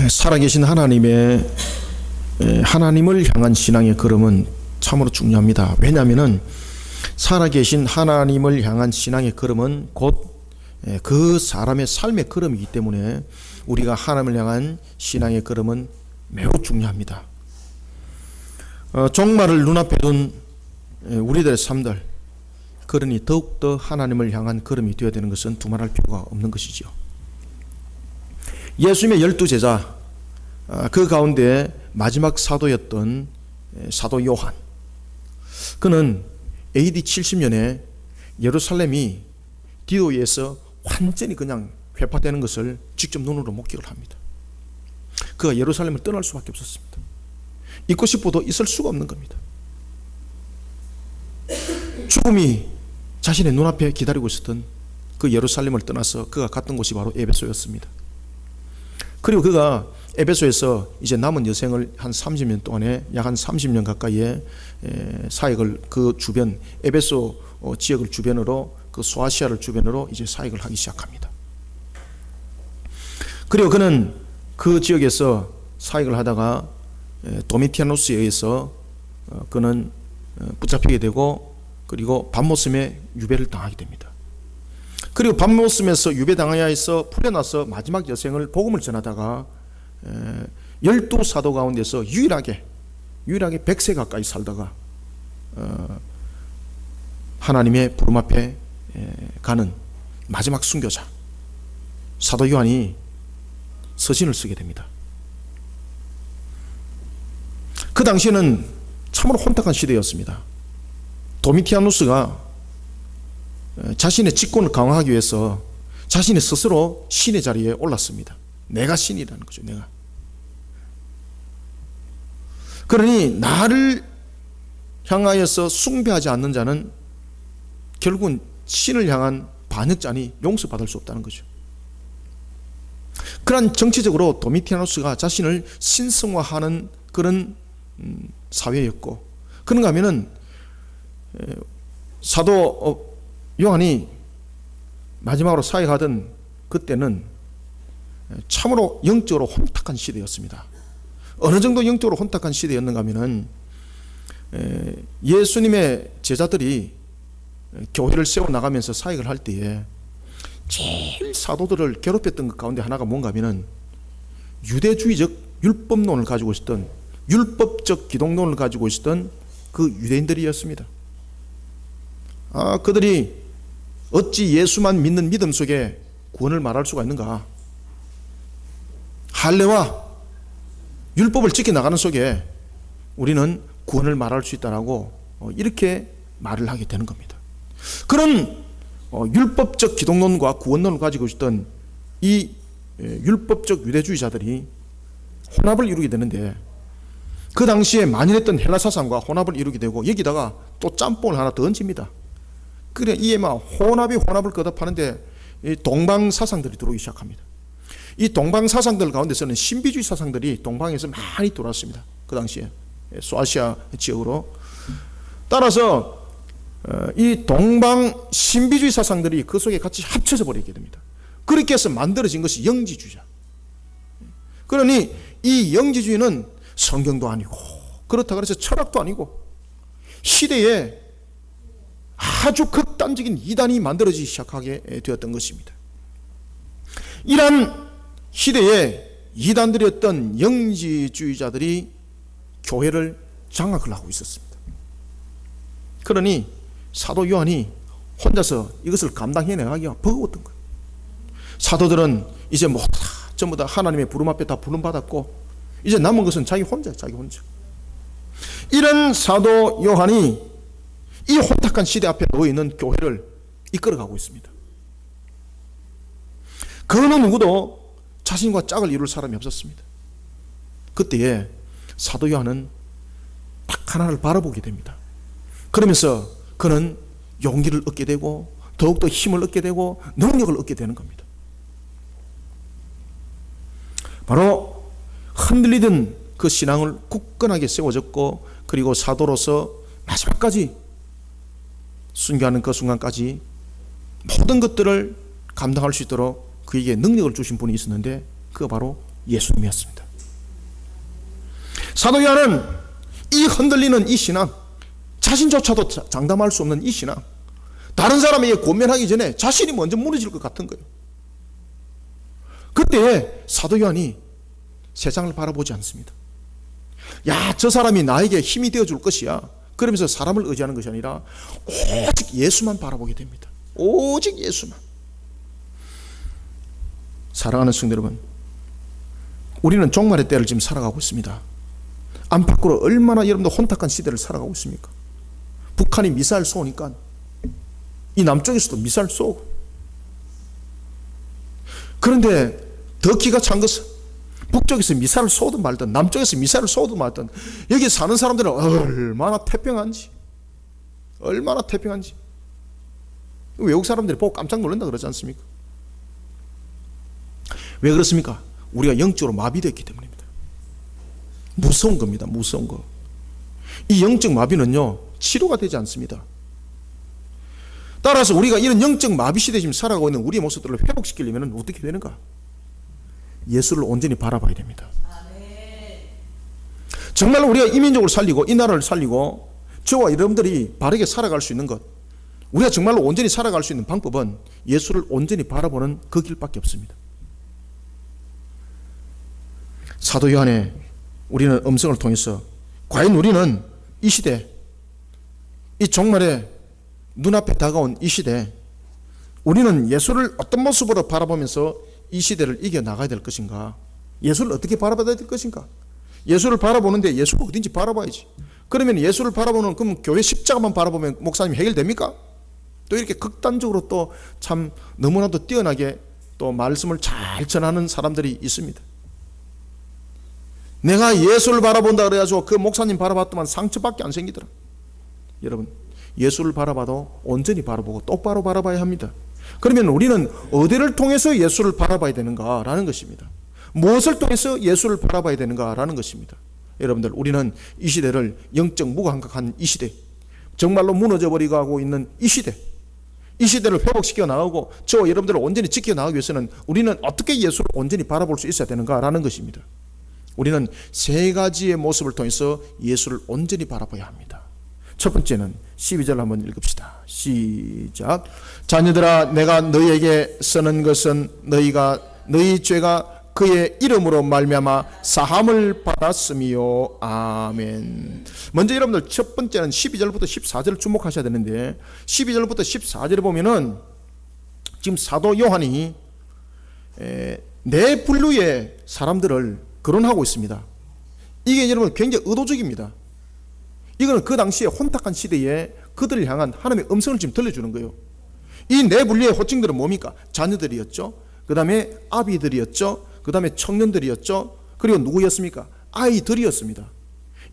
살아계신 하나님을 향한 신앙의 걸음은 참으로 중요합니다. 왜냐하면 살아계신 하나님을 향한 신앙의 걸음은 곧 그 사람의 삶의 걸음이기 때문에 우리가 하나님을 향한 신앙의 걸음은 매우 중요합니다. 종말을 눈앞에 둔 우리들의 삶들, 그러니 더욱더 하나님을 향한 걸음이 되어야 되는 것은 두말할 필요가 없는 것이죠. 예수님의 12제자, 그 가운데 마지막 사도였던 사도 요한, 그는 AD 70년에 예루살렘이 디도에 의해서 완전히 그냥 회파되는 것을 직접 눈으로 목격을 합니다. 그가 예루살렘을 떠날 수밖에 없었습니다. 있고 싶어도 있을 수가 없는 겁니다. 죽음이 자신의 눈앞에 기다리고 있었던 그 예루살렘을 떠나서 그가 갔던 곳이 바로 에베소였습니다. 그리고 그가 에베소에서 이제 남은 여생을 한 30년 동안에 약 한 30년 가까이의 사역을 그 주변 에베소 지역을 주변으로, 그 소아시아를 주변으로 이제 사역을 하기 시작합니다. 그리고 그는 그 지역에서 사역을 하다가 도미티아누스에 의해서 그는 붙잡히게 되고, 그리고 밤모섬에 유배를 당하게 됩니다. 그리고 밤모섬에서 유배당하여 해서 풀려나서 마지막 여생을 복음을 전하다가 12사도 가운데서 유일하게 100세 가까이 살다가 하나님의 부름 앞에 가는 마지막 순교자 사도 요한이 서신을 쓰게 됩니다. 그 당시에는 참으로 혼탁한 시대였습니다. 도미티아누스가 자신의 직권을 강화하기 위해서 자신이 스스로 신의 자리에 올랐습니다. 내가 신이라는 거죠. 내가. 그러니 나를 향하여서 숭배하지 않는 자는 결국은 신을 향한 반역자니 용서받을 수 없다는 거죠. 그러한 정치적으로 도미티아누스가 자신을 신성화하는 그런 사회였고, 그런가 하면은 사도 요한이 마지막으로 사역하던 그때는 참으로 영적으로 혼탁한 시대였습니다. 어느 정도 영적으로 혼탁한 시대였는가 하면은 예수님의 제자들이 교회를 세워나가면서 사역을 할 때에 제일 사도들을 괴롭혔던 것 가운데 하나가 뭔가 하면은 유대주의적 율법론을 가지고 있었던, 율법적 기독론을 가지고 있었던 그 유대인들이었습니다. 그들이 어찌 예수만 믿는 믿음 속에 구원을 말할 수가 있는가? 할례와 율법을 지켜나가는 속에 우리는 구원을 말할 수 있다라고 이렇게 말을 하게 되는 겁니다. 그런 율법적 기독론과 구원론을 가지고 있던 이 율법적 유대주의자들이 혼합을 이루게 되는데, 그 당시에 만연했던 헬라 사상과 혼합을 이루게 되고, 여기다가 또 짬뽕을 하나 더 얹습니다. 그래, 이에 막 혼합이 혼합을 거듭하는데 동방 사상들이 들어오기 시작합니다. 이 동방 사상들 가운데서는 신비주의 사상들이 동방에서 많이 들어왔습니다. 그 당시에 소아시아 지역으로. 따라서 이 동방 신비주의 사상들이 그 속에 같이 합쳐져 버리게 됩니다. 그렇게 해서 만들어진 것이 영지주의자. 그러니 이 영지주의는 성경도 아니고, 그렇다고 해서 철학도 아니고, 시대에 아주 극단적인 이단이 만들어지기 시작하게 되었던 것입니다. 이러한 시대에 이단들이었던 영지주의자들이 교회를 장악을 하고 있었습니다. 그러니 사도 요한이 혼자서 이것을 감당해내기가 버거웠던 거예요. 사도들은 이제 전부 다 하나님의 부름 앞에 다 부름받았고, 이제 남은 것은 자기 혼자. 이런 사도 요한이 이 혼탁한 시대 앞에 놓여있는 교회를 이끌어가고 있습니다. 그 어느 누구도 자신과 짝을 이룰 사람이 없었습니다. 그때에 사도 요한은 딱 하나를 바라보게 됩니다. 그러면서 그는 용기를 얻게 되고, 더욱더 힘을 얻게 되고, 능력을 얻게 되는 겁니다. 바로 흔들리던 그 신앙을 굳건하게 세워졌고, 그리고 사도로서 마지막까지 순교하는 그 순간까지 모든 것들을 감당할 수 있도록 그에게 능력을 주신 분이 있었는데, 그가 바로 예수님이었습니다. 사도 요한은 이 흔들리는 이 신앙, 자신조차도 장담할 수 없는 이 신앙, 다른 사람에게 권면하기 전에 자신이 먼저 무너질 것 같은 거예요. 그때 사도 요한이 세상을 바라보지 않습니다. 야, 저 사람이 나에게 힘이 되어줄 것이야, 그러면서 사람을 의지하는 것이 아니라 오직 예수만 바라보게 됩니다. 오직 예수만. 사랑하는 성도 여러분, 우리는 종말의 때를 지금 살아가고 있습니다. 안팎으로 얼마나 여러분들 혼탁한 시대를 살아가고 있습니까? 북한이 미사일 쏘니까 이 남쪽에서도 미사일 쏘고, 그런데 더 기가 찬 것은 북쪽에서 미사일을 쏘든 말든 남쪽에서 미사일을 쏘든 말든 여기 사는 사람들은 얼마나 태평한지, 얼마나 태평한지. 외국 사람들이 보고 깜짝 놀란다 그러지 않습니까? 왜 그렇습니까? 우리가 영적으로 마비되었기 때문입니다. 무서운 겁니다. 무서운 거. 이 영적 마비는요, 치료가 되지 않습니다. 따라서 우리가 이런 영적 마비 시대에 지금 살아가고 있는 우리의 모습들을 회복시키려면 어떻게 되는가? 예수를 온전히 바라봐야 됩니다. 정말로 우리가 이민족을 살리고 이 나라를 살리고 저와 여러분들이 바르게 살아갈 수 있는 것, 우리가 정말로 온전히 살아갈 수 있는 방법은 예수를 온전히 바라보는 그 길밖에 없습니다. 사도 요한의 우리는 음성을 통해서 과연 우리는 이 시대, 이 종말의 눈앞에 다가온 이 시대, 우리는 예수를 어떤 모습으로 바라보면서 이 시대를 이겨나가야 될 것인가? 예수를 어떻게 바라봐야 될 것인가? 예수를 바라보는데 예수가 어딘지 바라봐야지. 그러면 예수를 바라보는, 그럼 교회 십자가만 바라보면 목사님 해결됩니까? 또 이렇게 극단적으로 또 참 너무나도 뛰어나게 또 말씀을 잘 전하는 사람들이 있습니다. 내가 예수를 바라본다 그래가지고 그 목사님 바라봤더만 상처밖에 안 생기더라. 여러분, 예수를 바라봐도 온전히 바라보고 똑바로 바라봐야 합니다. 그러면 우리는 어디를 통해서 예수를 바라봐야 되는가라는 것입니다. 무엇을 통해서 예수를 바라봐야 되는가라는 것입니다. 여러분들, 우리는 이 시대를 영적 무감각한 이 시대, 정말로 무너져버리고 하고 있는 이 시대, 이 시대를 회복시켜 나가고 저와 여러분들을 온전히 지켜나가기 위해서는 우리는 어떻게 예수를 온전히 바라볼 수 있어야 되는가라는 것입니다. 우리는 세 가지의 모습을 통해서 예수를 온전히 바라봐야 합니다. 첫 번째는 12절 한번 읽읍시다. 시작. 자녀들아, 내가 너희에게 쓰는 것은 너희 죄가 그의 이름으로 말미암아 사함을 받았음이요. 아멘. 먼저 여러분들, 첫 번째는 12절부터 14절을 주목하셔야 되는데, 12절부터 14절에 보면은 지금 사도 요한이 네 분류의 사람들을 거론하고 있습니다. 이게 여러분 굉장히 의도적입니다. 이거는 그 당시에 혼탁한 시대에 그들을 향한 하나님의 음성을 지금 들려주는 거예요. 이 네 분류의 호칭들은 뭡니까? 자녀들이었죠. 그 다음에 아비들이었죠. 그 다음에 청년들이었죠. 그리고 누구였습니까? 아이들이었습니다.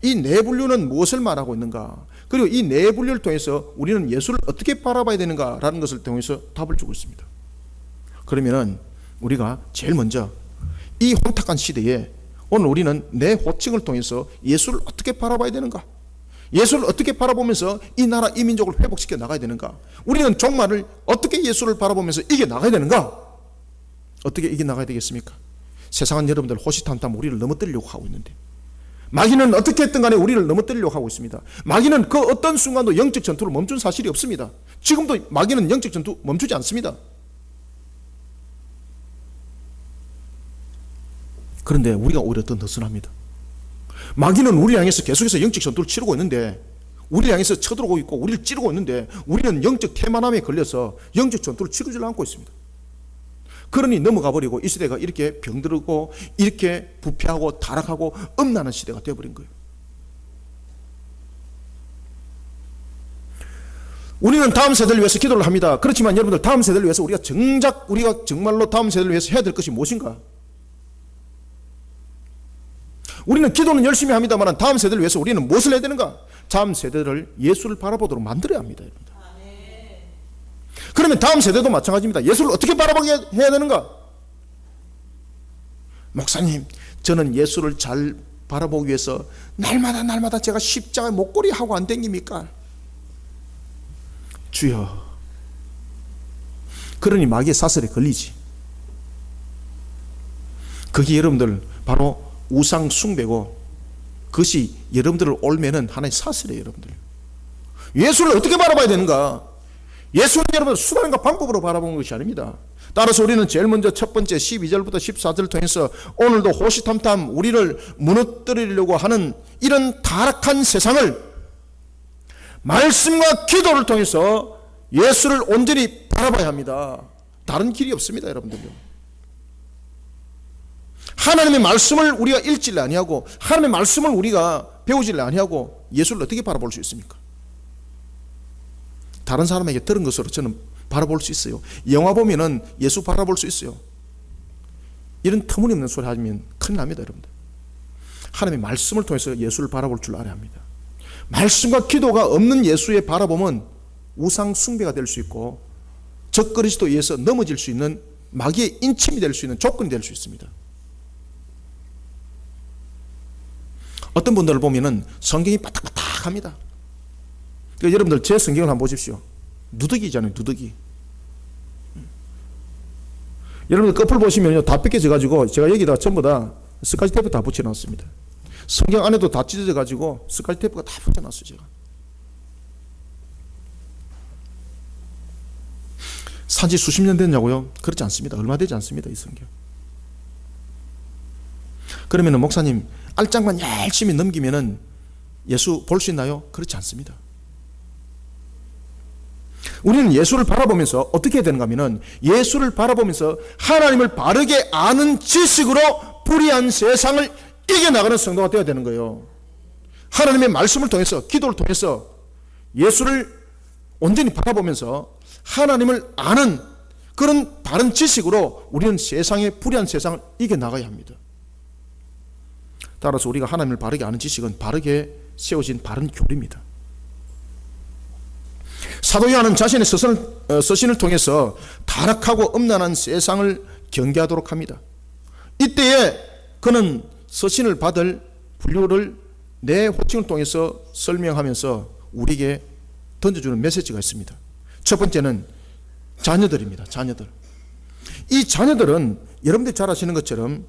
이 네 분류는 무엇을 말하고 있는가? 그리고 이 네 분류를 통해서 우리는 예수를 어떻게 바라봐야 되는가라는 것을 통해서 답을 주고 있습니다. 그러면은 우리가 제일 먼저 이 혼탁한 시대에 오늘 우리는 내 호칭을 통해서 예수를 어떻게 바라봐야 되는가? 예수를 어떻게 바라보면서 이 나라 이 민족을 회복시켜 나가야 되는가? 우리는 종말을 어떻게 예수를 바라보면서 이겨나가야 되는가? 어떻게 이겨나가야 되겠습니까? 세상은 여러분들 호시탐탐 우리를 넘어뜨리려고 하고 있는데, 마귀는 어떻게 했든 간에 우리를 넘어뜨리려고 하고 있습니다. 마귀는 그 어떤 순간도 영적 전투를 멈춘 사실이 없습니다. 지금도 마귀는 영적 전투 멈추지 않습니다. 그런데 우리가 오히려 더 느슨합니다. 마귀는 우리를 향해서 계속해서 영적 전투를 치르고 있는데, 우리를 향해서 쳐들어오고 있고 우리를 찌르고 있는데, 우리는 영적 태만함에 걸려서 영적 전투를 치르지 않고 있습니다. 그러니 넘어가 버리고 이 시대가 이렇게 병들고 이렇게 부패하고 타락하고 음란한 시대가 되어버린 거예요. 우리는 다음 세대를 위해서 기도를 합니다. 그렇지만 여러분들, 다음 세대를 위해서 우리가 정말로 다음 세대를 위해서 해야 될 것이 무엇인가? 우리는 기도는 열심히 합니다만 다음 세대를 위해서 우리는 무엇을 해야 되는가? 다음 세대를 예수를 바라보도록 만들어야 합니다. 여러분들. 그러면 다음 세대도 마찬가지입니다. 예수를 어떻게 바라보게 해야 되는가? 목사님, 저는 예수를 잘 바라보기 위해서 날마다 제가 십자가에 목걸이 하고 안 댕깁니까? 주여, 그러니 마귀의 사슬에 걸리지. 그게 여러분들 바로 우상 숭배고, 그것이 여러분들을 올매는 하나의 사슬이에요. 여러분들, 예수를 어떻게 바라봐야 되는가? 예수는 여러분 수단과 방법으로 바라보는 것이 아닙니다. 따라서 우리는 제일 먼저 첫 번째 12절부터 14절을 통해서 오늘도 호시탐탐 우리를 무너뜨리려고 하는 이런 타락한 세상을 말씀과 기도를 통해서 예수를 온전히 바라봐야 합니다. 다른 길이 없습니다. 여러분들요, 하나님의 말씀을 우리가 읽지를 아니하고, 하나님의 말씀을 우리가 배우지를 아니하고 예수를 어떻게 바라볼 수 있습니까? 다른 사람에게 들은 것으로 저는 바라볼 수 있어요. 영화 보면은 예수 바라볼 수 있어요. 이런 터무니없는 소리 하면 큰일 납니다. 여러분들, 하나님의 말씀을 통해서 예수를 바라볼 줄 알아야 합니다. 말씀과 기도가 없는 예수의 바라보면 우상 숭배가 될 수 있고, 적그리스도에 의해서 넘어질 수 있는 마귀의 인침이 될 수 있는 조건이 될 수 있습니다. 어떤 분들을 보면은 성경이 바닥바닥합니다. 그러니까 여러분들 제 성경을 한번 보십시오. 누더기잖아요, 누더기. 여러분들 끝을 보시면요, 다 뺏겨져 가지고 제가 여기다 전부 다 스카치 테이프 다 붙여놨습니다. 성경 안에도 다 찢어져 가지고 스카치 테이프가 다 붙여놨어요. 제가 산지 수십 년 됐냐고요? 그렇지 않습니다. 얼마 되지 않습니다, 이 성경. 그러면은 목사님 알장만 열심히 넘기면은 예수 볼 수 있나요? 그렇지 않습니다. 우리는 예수를 바라보면서 어떻게 해야 되는가 하면은, 예수를 바라보면서 하나님을 바르게 아는 지식으로 불의한 세상을 이겨나가는 성도가 되어야 되는 거예요. 하나님의 말씀을 통해서, 기도를 통해서 예수를 온전히 바라보면서 하나님을 아는 그런 바른 지식으로 우리는 세상의 불의한 세상을 이겨나가야 합니다. 따라서 우리가 하나님을 바르게 아는 지식은 바르게 세워진 바른 교리입니다. 사도 요한은 자신의 서신을 통해서 타락하고 음란한 세상을 경계하도록 합니다. 이때에 그는 서신을 받을 분류를 내 호칭을 통해서 설명하면서 우리에게 던져주는 메시지가 있습니다. 첫 번째는 자녀들입니다. 자녀들. 이 자녀들은 여러분들이 잘 아시는 것처럼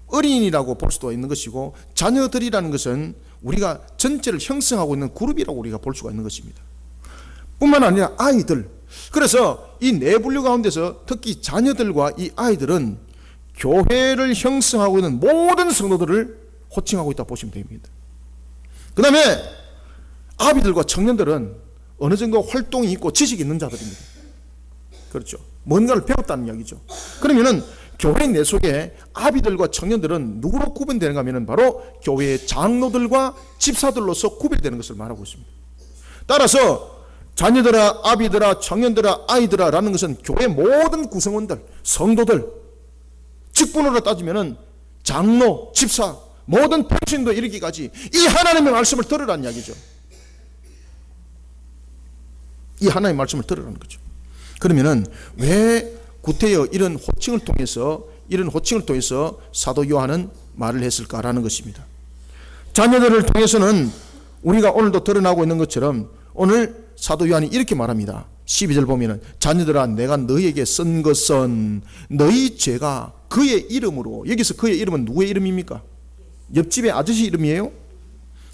어린이라고 볼 수도 있는 것이고, 자녀들이라는 것은 우리가 전체를 형성하고 있는 그룹이라고 우리가 볼 수가 있는 것입니다. 뿐만 아니라 아이들. 그래서 이 네 분류 가운데서 특히 자녀들과 이 아이들은 교회를 형성하고 있는 모든 성도들을 호칭하고 있다고 보시면 됩니다. 그 다음에 아비들과 청년들은 어느 정도 활동이 있고 지식이 있는 자들입니다. 그렇죠. 뭔가를 배웠다는 이야기죠. 그러면은 교회 내 속에 아비들과 청년들은 누구로 구분되는가 하면 바로 교회의 장로들과 집사들로서 구별되는 것을 말하고 있습니다. 따라서 자녀들아, 아비들아, 청년들아, 아이들아 라는 것은 교회 모든 구성원들, 성도들, 직분으로 따지면은 장로, 집사, 모든 평신도 이르기까지 이 하나님의 말씀을 들으라는 이야기죠. 이 하나님의 말씀을 들으라는 거죠. 그러면은 왜 구태여 이런 호칭을 통해서 사도 요한은 말을 했을까라는 것입니다. 자녀들을 통해서는 우리가 오늘도 드러나고 있는 것처럼 오늘 사도 요한이 이렇게 말합니다. 12절 보면은 자녀들아, 내가 너희에게 쓴 것은 너희 죄가 그의 이름으로. 여기서 그의 이름은 누구의 이름입니까? 옆집의 아저씨 이름이에요?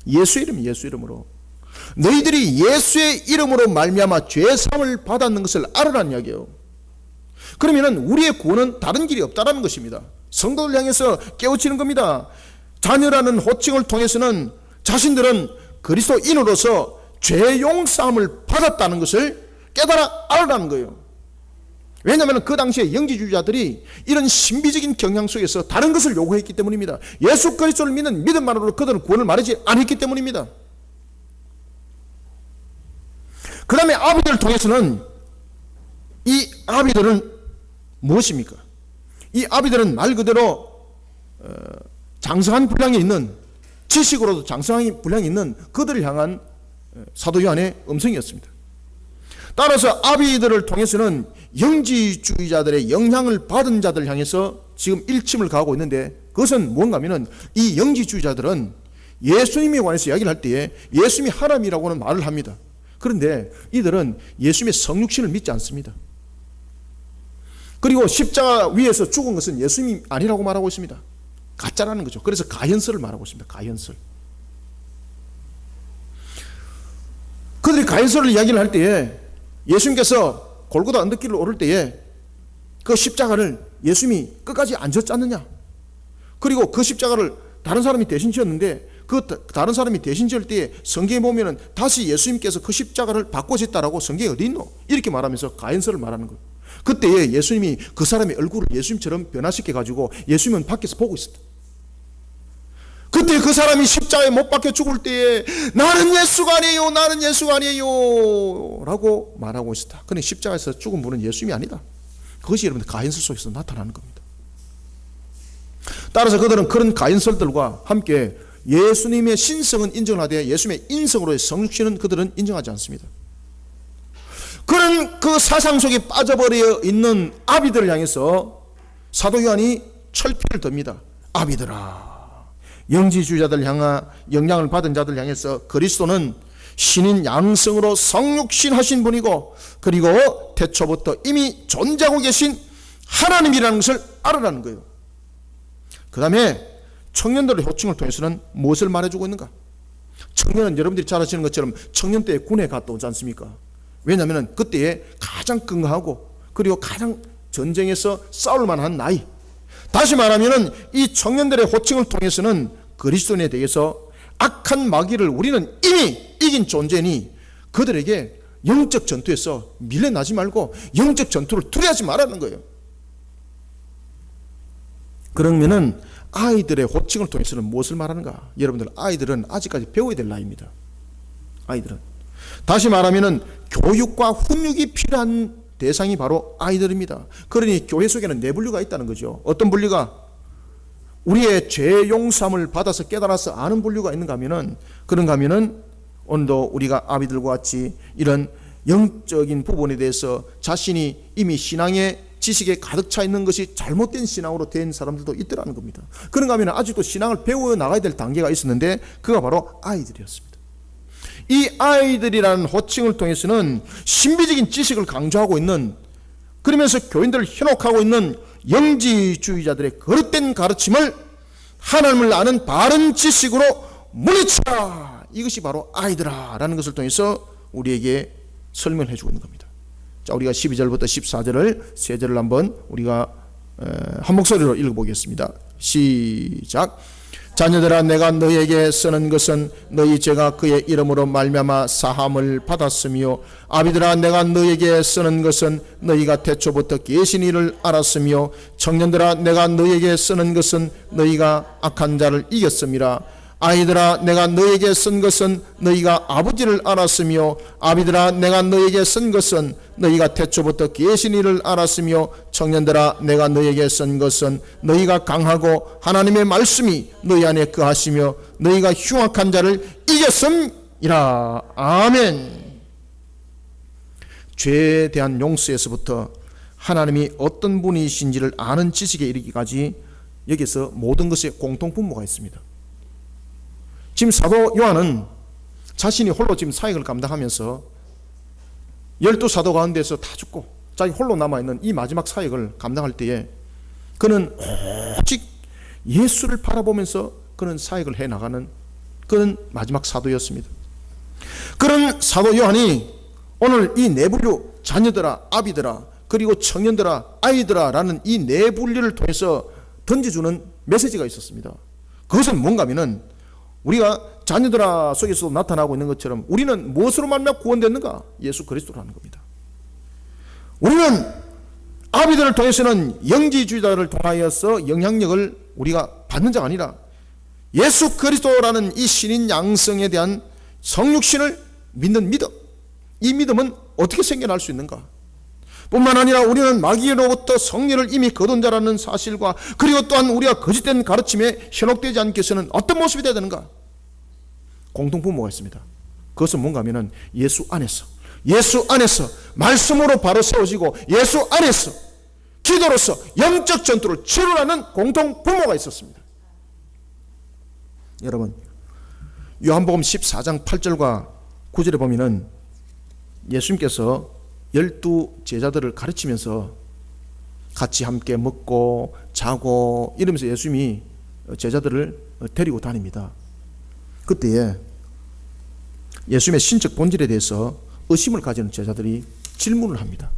예수 이름이에요. 예수 이름으로. 너희들이 예수의 이름으로 말미암아 죄사함을 받았는 것을 알으라는 이야기예요. 그러면은 우리의 구원은 다른 길이 없다라는 것입니다. 성도를 향해서 깨우치는 겁니다. 자녀라는 호칭을 통해서는 자신들은 그리스도인으로서 죄 용서함을 받았다는 것을 깨달아 알으라는 거예요. 왜냐하면 그 당시에 영지주의자들이 이런 신비적인 경향 속에서 다른 것을 요구했기 때문입니다. 예수 그리스도를 믿는 믿음만으로 그들은 구원을 말하지 않았기 때문입니다. 그 다음에 아비들을 통해서는 이 아비들은 무엇입니까? 이 아비들은 말 그대로 장성한 분량이 있는, 지식으로도 장성한 분량이 있는 그들을 향한 사도 요한의 음성이었습니다. 따라서 아비들을 통해서는 영지주의자들의 영향을 받은 자들을 향해서 지금 일침을 가하고 있는데, 그것은 뭔가 하면은 이 영지주의자들은 예수님에 관해서 이야기를 할 때에 예수님이 하나님이라고는 말을 합니다. 그런데 이들은 예수님의 성육신을 믿지 않습니다. 그리고 십자가 위에서 죽은 것은 예수님이 아니라고 말하고 있습니다. 가짜라는 거죠. 그래서 가현설을 말하고 있습니다. 가현설. 그들이 가현설을 이야기를 할 때에 예수님께서 골고다 언덕길을 오를 때에 그 십자가를 예수님이 끝까지 안 졌지 않느냐, 그리고 그 십자가를 다른 사람이 대신 지었는데 그 다른 사람이 대신 지을 때에 성경에 보면은 다시 예수님께서 그 십자가를 바꿔졌다라고 성경에 어디 있노? 이렇게 말하면서 가현설을 말하는 거예요. 그때에 예수님이 그 사람의 얼굴을 예수님처럼 변화시켜 가지고 예수님은 밖에서 보고 있었다. 그때 그 사람이 십자가에 못 박혀 죽을 때에 나는 예수가 아니에요, 나는 예수가 아니에요 라고 말하고 있었다. 그런데 십자가에서 죽은 분은 예수님이 아니다. 그것이 여러분들 가현설 속에서 나타나는 겁니다. 따라서 그들은 그런 가현설들과 함께 예수님의 신성은 인정을 하되 예수님의 인성으로의 성육신은 그들은 인정하지 않습니다. 그런 그 사상 속에 빠져버려 있는 아비들을 향해서 사도 요한이 철피를 듭니다. 아비들아, 영지주의자들 향하 영향을 받은 자들 향해서 그리스도는 신인 양성으로 성육신 하신 분이고, 그리고 태초부터 이미 존재하고 계신 하나님이라는 것을 알아라는 거예요. 그 다음에 청년들의 호칭을 통해서는 무엇을 말해주고 있는가? 청년은 여러분들이 잘 아시는 것처럼 청년 때에 군에 갔다 오지 않습니까? 왜냐하면 그때에 가장 건강하고 그리고 가장 전쟁에서 싸울 만한 나이. 다시 말하면 이 청년들의 호칭을 통해서는 그리스도인에 대해서 악한 마귀를 우리는 이미 이긴 존재니 그들에게 영적 전투에서 밀려나지 말고 영적 전투를 두려워하지 말라는 거예요. 그러면은 아이들의 호칭을 통해서는 무엇을 말하는가? 여러분들, 아이들은 아직까지 배워야 될 나이입니다. 아이들은 다시 말하면은 교육과 훈육이 필요한 대상이 바로 아이들입니다. 그러니 교회 속에는 네 분류가 있다는 거죠. 어떤 분류가? 우리의 죄 용서함을 받아서 깨달아서 아는 분류가 있는가 하면은, 그런가 하면은 오늘도 우리가 아비들과 같이 이런 영적인 부분에 대해서 자신이 이미 신앙의 지식에 가득 차 있는 것이 잘못된 신앙으로 된 사람들도 있더라는 겁니다. 그런가 하면 아직도 신앙을 배워 나가야 될 단계가 있었는데 그가 바로 아이들이었습니다. 이 아이들이라는 호칭을 통해서는 신비적인 지식을 강조하고 있는, 그러면서 교인들을 현혹하고 있는 영지주의자들의 거릇된 가르침을 하나님을 아는 바른 지식으로 물리쳐라, 이것이 바로 아이들아 라는 것을 통해서 우리에게 설명을 해주고 있는 겁니다. 자, 우리가 12절부터 14절을 세 절을 한번 우리가 한 목소리로 읽어보겠습니다. 시작. 자녀들아, 내가 너희에게 쓰는 것은 너희 죄가 그의 이름으로 말미암아 사함을 받았으며, 아비들아, 내가 너희에게 쓰는 것은 너희가 태초부터 계신 이를 알았으며, 청년들아, 내가 너희에게 쓰는 것은 너희가 악한 자를 이겼음이라. 아이들아, 내가 너희에게 쓴 것은 너희가 아버지를 알았으며, 아비들아, 내가 너희에게 쓴 것은 너희가 태초부터 계신 이를 알았으며, 청년들아, 내가 너희에게 쓴 것은 너희가 강하고 하나님의 말씀이 너희 안에 거하시며 너희가 흉악한 자를 이겼음이라. 아멘. 죄에 대한 용서에서부터 하나님이 어떤 분이신지를 아는 지식에 이르기까지 여기서 모든 것에 공통분모가 있습니다. 지금 사도 요한은 자신이 홀로 지금 사역을 감당하면서 12사도 가운데서 다 죽고 자기 홀로 남아있는 이 마지막 사역을 감당할 때에 그는 오직 예수를 바라보면서 그는 사역을 해나가는 그런 마지막 사도였습니다. 그런 사도 요한이 오늘 이 네 분류, 자녀들아, 아비들아, 그리고 청년들아, 아이들아 라는 이 네 분류를 통해서 던져주는 메시지가 있었습니다. 그것은 뭔가 하면은 우리가 자녀들아 속에서도 나타나고 있는 것처럼 우리는 무엇으로 말미암아 구원됐는가? 예수 그리스도라는 겁니다. 우리는 아비들을 통해서는 영지주의자를 통하여서 영향력을 우리가 받는 자가 아니라 예수 그리스도라는 이 신인 양성에 대한 성육신을 믿는 믿음, 이 믿음은 어떻게 생겨날 수 있는가? 뿐만 아니라 우리는 마귀로부터 성령을 이미 거둔 자라는 사실과, 그리고 또한 우리가 거짓된 가르침에 현혹되지 않기 위해서는 어떤 모습이 되어야 되는가? 공통분모가 있습니다. 그것은 뭔가 하면은 예수 안에서 말씀으로 바로 세워지고 예수 안에서 기도로서 영적 전투를 치르라는 공통분모가 있었습니다. 여러분, 요한복음 14장 8절과 9절에 보면은 예수님께서 12 제자들을 가르치면서 같이 함께 먹고 자고 이러면서 예수님이 제자들을 데리고 다닙니다. 그때에 예수님의 신적 본질에 대해서 의심을 가지는 제자들이 질문을 합니다.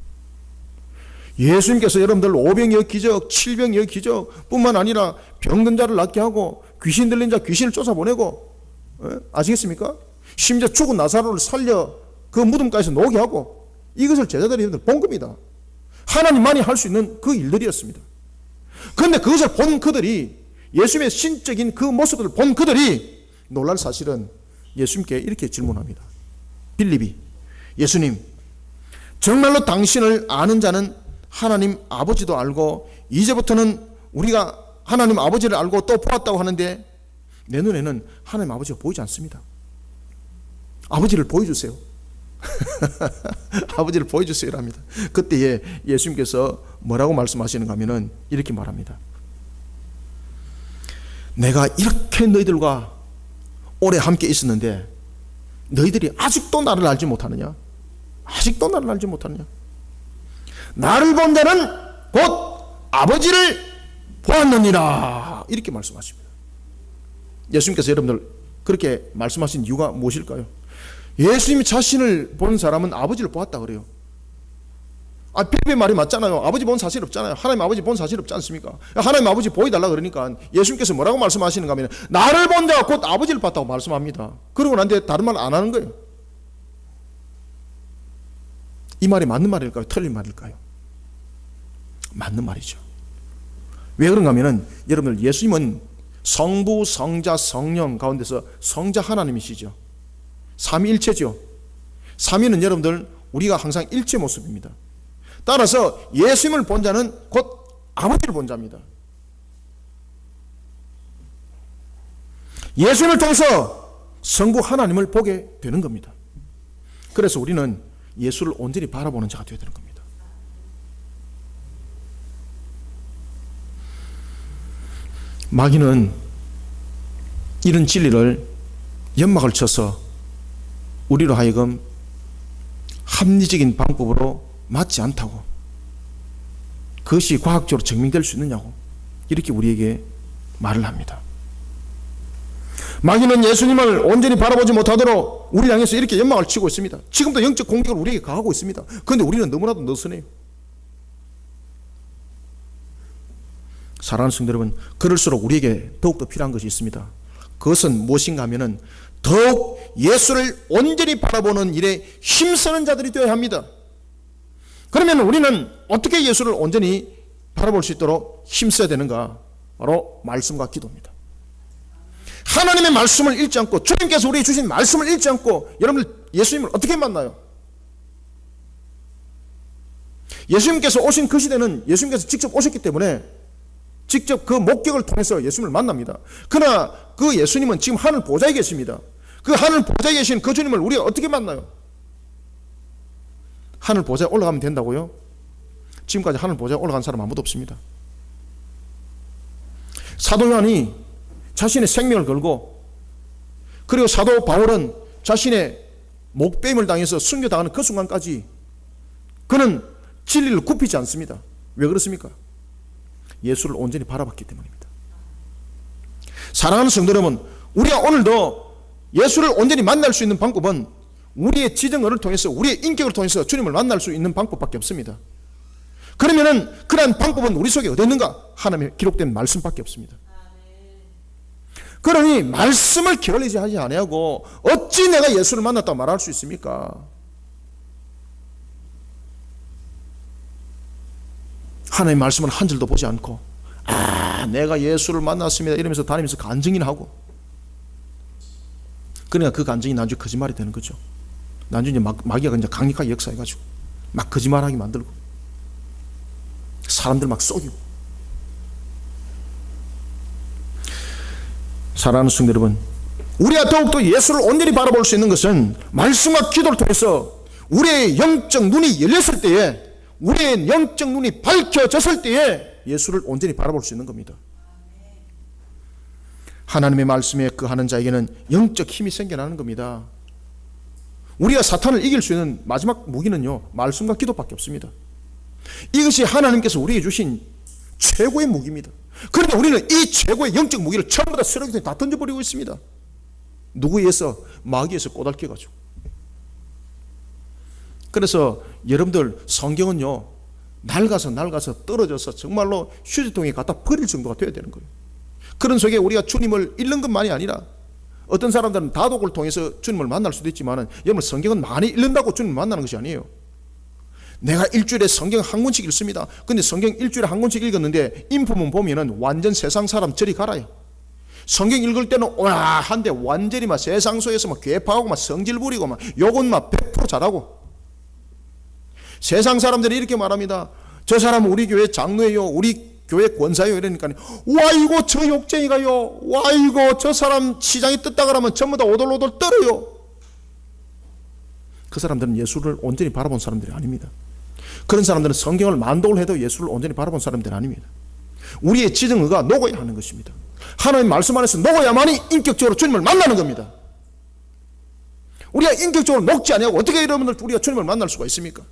예수님께서 여러분들 오병이어 기적, 칠병이어 기적 뿐만 아니라 병든 자를 낫게 하고 귀신 들린 자 귀신을 쫓아보내고, 아시겠습니까? 심지어 죽은 나사로를 살려 그 무덤가에서 녹게 하고, 이것을 제자들이 본 겁니다. 하나님만이 할 수 있는 그 일들이었습니다. 그런데 그것을 본 그들이, 예수님의 신적인 그 모습을 본 그들이 놀랄 사실은 예수님께 이렇게 질문합니다. 빌립이 예수님, 정말로 당신을 아는 자는 하나님 아버지도 알고 이제부터는 우리가 하나님 아버지를 알고 또 보았다고 하는데 내 눈에는 하나님 아버지가 보이지 않습니다. 아버지를 보여주세요. 아버지를 보여주세요 합니다. 그때에 예수님께서 뭐라고 말씀하시는가 하면은 이렇게 말합니다. 내가 이렇게 너희들과 오래 함께 있었는데 너희들이 아직도 나를 알지 못하느냐? 아직도 나를 알지 못하느냐? 나를 본 자는 곧 아버지를 보았느니라, 이렇게 말씀하십니다. 예수님께서 여러분들 그렇게 말씀하신 이유가 무엇일까요? 예수님이 자신을 본 사람은 아버지를 보았다 그래요. 빌립의 말이 맞잖아요. 아버지 본 사실 없잖아요. 하나님 아버지 본 사실 없지 않습니까? 하나님 아버지 보여달라 그러니까 예수님께서 뭐라고 말씀하시는가 하면 나를 본 자가 곧 아버지를 봤다고 말씀합니다. 그러고 난 뒤에 다른 말 안 하는 거예요. 이 말이 맞는 말일까요? 틀린 말일까요? 맞는 말이죠. 왜 그런가 하면은 여러분들, 예수님은 성부, 성자, 성령 가운데서 성자 하나님이시죠. 삼위일체죠. 삼위는 여러분들 우리가 항상 일체 모습입니다. 따라서 예수님을 본 자는 곧 아버지를 본 자입니다. 예수님을 통해서 성부 하나님을 보게 되는 겁니다. 그래서 우리는 예수를 온전히 바라보는 자가 되어야 되는 겁니다. 마귀는 이런 진리를 연막을 쳐서 우리로 하여금 합리적인 방법으로 맞지 않다고, 그것이 과학적으로 증명될 수 있느냐고 이렇게 우리에게 말을 합니다. 마귀는 예수님을 온전히 바라보지 못하도록 우리 향해서 이렇게 연막을 치고 있습니다. 지금도 영적 공격을 우리에게 가하고 있습니다. 그런데 우리는 너무나도 느슨해요. 사랑하는 성도 여러분, 그럴수록 우리에게 더욱더 필요한 것이 있습니다. 그것은 무엇인가 하면은 더욱 예수를 온전히 바라보는 일에 힘쓰는 자들이 되어야 합니다. 그러면 우리는 어떻게 예수를 온전히 바라볼 수 있도록 힘써야 되는가? 바로 말씀과 기도입니다. 하나님의 말씀을 읽지 않고, 주님께서 우리에게 주신 말씀을 읽지 않고 여러분들 예수님을 어떻게 만나요? 예수님께서 오신 그 시대는 예수님께서 직접 오셨기 때문에 직접 그 목격을 통해서 예수님을 만납니다. 그러나 그 예수님은 지금 하늘 보좌에 계십니다. 그 하늘 보좌에 계신 그 주님을 우리가 어떻게 만나요? 하늘 보좌에 올라가면 된다고요? 지금까지 하늘 보좌에 올라간 사람 아무도 없습니다. 사도 요한이 자신의 생명을 걸고, 그리고 사도 바울은 자신의 목배임을 당해서 순교당하는 그 순간까지 그는 진리를 굽히지 않습니다. 왜 그렇습니까? 예수를 온전히 바라봤기 때문입니다. 사랑하는 성도 여러분, 우리가 오늘도 예수를 온전히 만날 수 있는 방법은 우리의 지정을 통해서, 우리의 인격을 통해서 주님을 만날 수 있는 방법밖에 없습니다. 그러면은 그러한 방법은 우리 속에 어디 있는가? 하나님의 기록된 말씀밖에 없습니다. 그러니 말씀을 게을리지 하지 아니하고 어찌 내가 예수를 만났다고 말할 수 있습니까? 하나님의 말씀을 한 줄도 보지 않고 내가 예수를 만났습니다 이러면서 다니면서 간증이나 하고, 그러니까 그 간증이 나중에 거짓말이 되는 거죠. 나중에 마귀가 이제 강력하게 역사해가지고 막 거짓말하게 만들고 사람들 막 속이고. 사랑하는 성도 여러분, 우리가 더욱더 예수를 온전히 바라볼 수 있는 것은 말씀과 기도를 통해서 우리의 영적 눈이 열렸을 때에, 우리의 영적 눈이 밝혀졌을 때에 예수를 온전히 바라볼 수 있는 겁니다. 하나님의 말씀에 거하는 자에게는 영적 힘이 생겨나는 겁니다. 우리가 사탄을 이길 수 있는 마지막 무기는요, 말씀과 기도밖에 없습니다. 이것이 하나님께서 우리에게 주신 최고의 무기입니다. 그런데 우리는 이 최고의 영적 무기를 전부 다 쓰레기통에 다 던져버리고 있습니다. 누구에 의해서? 마귀에서 꼬달겨가지고. 그래서 여러분들 성경은요, 낡아서 떨어져서 정말로 휴지통에 갖다 버릴 정도가 돼야 되는 거예요. 그런 속에 우리가 주님을 잃는 것만이 아니라, 어떤 사람들은 다독을 통해서 주님을 만날 수도 있지만, 여러분 성경은 많이 읽는다고 주님을 만나는 것이 아니에요. 내가 일주일에 성경 한 권씩 읽습니다. 근데 성경 일주일에 한 권씩 읽었는데 인품은 보면은 완전 세상 사람 저리 가라요. 성경 읽을 때는 와 한데 완전히 막 세상 속에서 막 괴파하고 막 성질 부리고 막 욕은 막 100% 잘하고. 세상 사람들이 이렇게 말합니다. 저 사람은 우리 교회 장로예요, 우리 교회 권사예요. 이러니까 와 이거 저 욕쟁이가요, 와 이거 저 사람 시장이 떴다 그러면 전부 다 오돌오돌 떨어요. 그 사람들은 예수를 온전히 바라본 사람들이 아닙니다. 그런 사람들은 성경을 만독을 해도 예수를 온전히 바라본 사람들이 아닙니다. 우리의 지정의가 녹아야 하는 것입니다. 하나님 말씀 안에서 녹아야만이 인격적으로 주님을 만나는 겁니다. 우리가 인격적으로 녹지 아니하고 어떻게 여러분들 우리가 주님을 만날 수가 있습니까?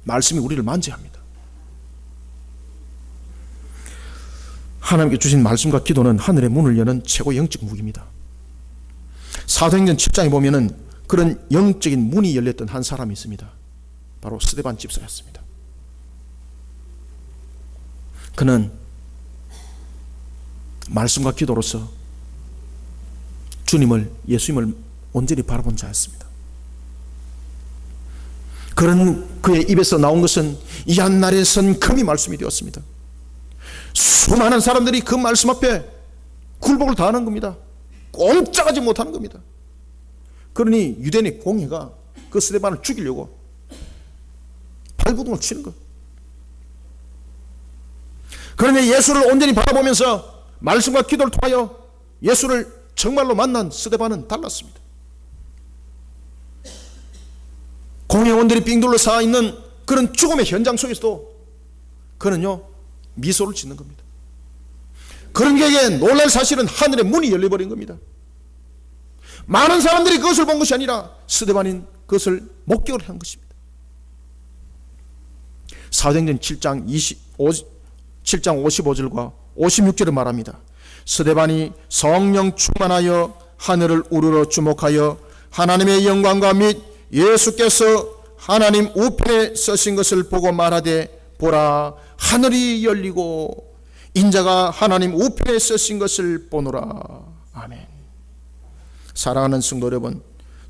말씀이 우리를 만지합니다. 하나님께 주신 말씀과 기도는 하늘의 문을 여는 최고 영적 무기입니다. 사도행전 7장에 보면은 그런 영적인 문이 열렸던 한 사람이 있습니다. 바로 스데반 집사였습니다. 그는 말씀과 기도로서 주님을, 예수님을 온전히 바라본 자였습니다. 그런 그의 입에서 나온 것은 이 한날에 선 금이 말씀이 되었습니다. 수많은 사람들이 그 말씀 앞에 굴복을 다하는 겁니다. 꼼짝하지 못하는 겁니다. 그러니 유대인의 공회가 그 스데반을 죽이려고 발부둥을 치는 것. 그런데 예수를 온전히 바라보면서 말씀과 기도를 통하여 예수를 정말로 만난 스데반은 달랐습니다. 공회원들이 빙 둘러싸여 있는 그런 죽음의 현장 속에서도 그는요 미소를 짓는 겁니다. 그런 게에 놀랄 사실은 하늘의 문이 열려버린 겁니다. 많은 사람들이 그것을 본 것이 아니라 스데반인 그것을 목격을 한 것입니다. 사도행전 7장 55절과 56절을 말합니다. 스데반이 성령 충만하여 하늘을 우러러 주목하여 하나님의 영광과 및 예수께서 하나님 우편에 서신 것을 보고 말하되 보라 하늘이 열리고 인자가 하나님 우편에 서신 것을 보노라. 아멘. 사랑하는 성도 여러분,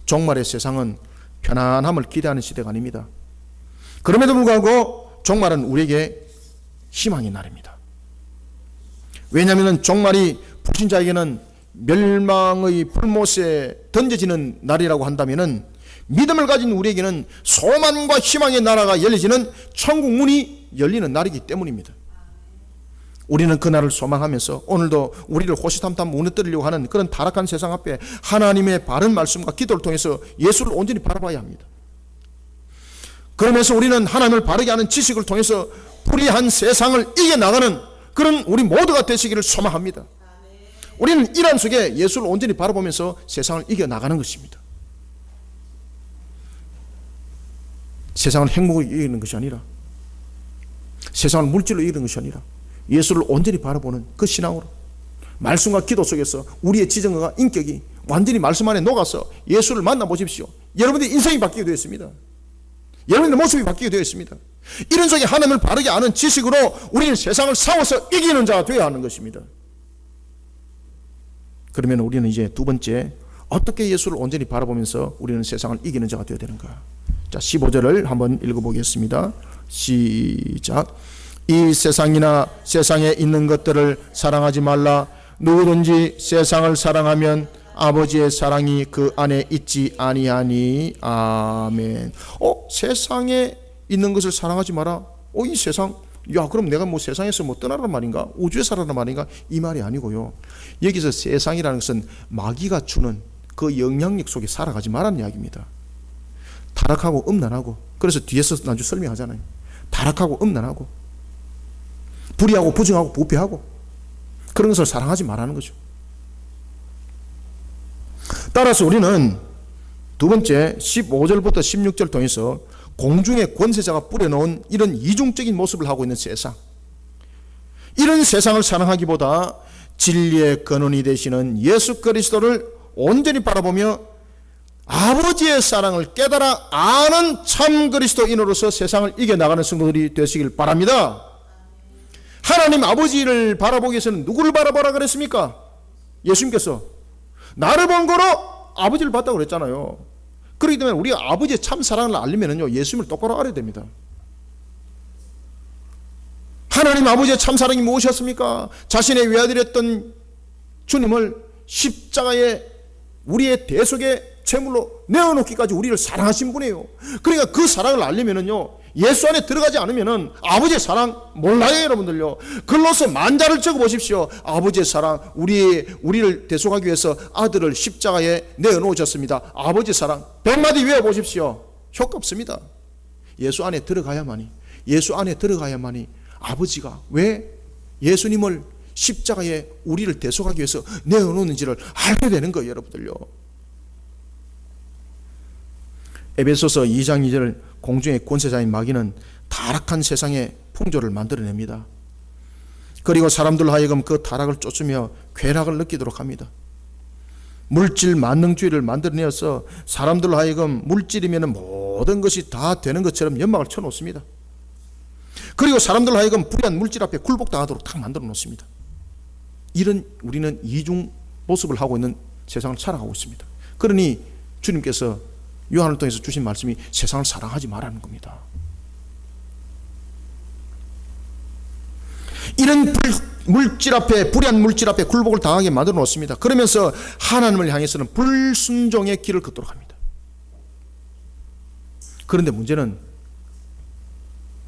종말의 세상은 편안함을 기대하는 시대가 아닙니다. 그럼에도 불구하고 종말은 우리에게 희망의 날입니다. 왜냐하면 종말이 불신자에게는 멸망의 불못에 던져지는 날이라고 한다면 믿음을 가진 우리에게는 소망과 희망의 나라가 열려지는 천국 문이 열리는 날이기 때문입니다. 우리는 그 날을 소망하면서 오늘도 우리를 호시탐탐 무너뜨리려고 하는 그런 타락한 세상 앞에 하나님의 바른 말씀과 기도를 통해서 예수를 온전히 바라봐야 합니다. 그러면서 우리는 하나님을 바르게 하는 지식을 통해서 불의한 세상을 이겨나가는 그런 우리 모두가 되시기를 소망합니다. 우리는 이란 속에 예수를 온전히 바라보면서 세상을 이겨나가는 것입니다. 세상을 행복으로 이기는 것이 아니라, 세상을 물질로 이기는 것이 아니라 예수를 온전히 바라보는 그 신앙으로 말씀과 기도 속에서 우리의 지정과 인격이 완전히 말씀 안에 녹아서 예수를 만나보십시오. 여러분들의 인생이 바뀌게 되어 있습니다. 여러분의 모습이 바뀌게 되어 있습니다. 이런 속에 하나님을 바르게 아는 지식으로 우리는 세상을 싸워서 이기는 자가 되어야 하는 것입니다. 그러면 우리는 이제 두 번째, 어떻게 예수를 온전히 바라보면서 우리는 세상을 이기는 자가 되어야 되는가. 자, 15절을 한번 읽어보겠습니다. 시작. 이 세상이나 세상에 있는 것들을 사랑하지 말라. 누구든지 세상을 사랑하면 아버지의 사랑이 그 안에 있지 아니하니. 아멘. 세상에 있는 것을 사랑하지 마라. 이 세상, 야 그럼 내가 뭐 세상에서 뭐 떠나란 말인가? 우주에 살아란 말인가? 이 말이 아니고요. 여기서 세상이라는 것은 마귀가 주는 그 영향력 속에 살아가지 말라는 이야기입니다. 타락하고 음란하고, 그래서 뒤에서 나중에 설명하잖아요. 타락하고 음란하고 불의하고 부정하고 부패하고 그런 것을 사랑하지 말라는 거죠. 따라서 우리는 두 번째 15절부터 16절 통해서 공중의 권세자가 뿌려놓은 이런 이중적인 모습을 하고 있는 세상, 이런 세상을 사랑하기보다 진리의 근원이 되시는 예수 그리스도를 온전히 바라보며 아버지의 사랑을 깨달아 아는 참 그리스도인으로서 세상을 이겨나가는 성도들이 되시길 바랍니다. 하나님 아버지를 바라보기 위해서는 누구를 바라보라 그랬습니까? 예수님께서 나를 본 거로 아버지를 봤다고 그랬잖아요. 그렇기 때문에 우리가 아버지의 참 사랑을 알려면요, 예수님을 똑바로 알아야 됩니다. 하나님 아버지의 참 사랑이 무엇이었습니까? 자신의 외아들이었던 주님을 십자가에 우리의 대속의 제물로 내어놓기까지 우리를 사랑하신 분이에요. 그러니까 그 사랑을 알려면요, 예수 안에 들어가지 않으면은 아버지의 사랑 몰라요, 여러분들요. 글로서 만자를 적어 보십시오. 아버지의 사랑, 우리를 대속하기 위해서 아들을 십자가에 내어놓으셨습니다. 아버지의 사랑 100마디 외워 보십시오. 효과 없습니다. 예수 안에 들어가야만이 아버지가 왜 예수님을 십자가에 우리를 대속하기 위해서 내어놓는지를 알게 되는 거예요, 여러분들요. 에베소서 2장 2절, 공중의 권세자인 마귀는 타락한 세상의 풍조를 만들어냅니다. 그리고 사람들 하여금 그 타락을 쫓으며 쾌락을 느끼도록 합니다. 물질 만능주의를 만들어내어서 사람들 하여금 물질이면 모든 것이 다 되는 것처럼 연막을 쳐놓습니다. 그리고 사람들 하여금 불의한 물질 앞에 굴복당하도록 딱 만들어 놓습니다. 이런 우리는 이중 모습을 하고 있는 세상을 살아가고 있습니다. 그러니 주님께서 요한을 통해서 주신 말씀이 세상을 사랑하지 말라는 겁니다. 이런 물질 앞에, 불의한 물질 앞에 굴복을 당하게 만들어 놓습니다. 그러면서 하나님을 향해서는 불순종의 길을 걷도록 합니다. 그런데 문제는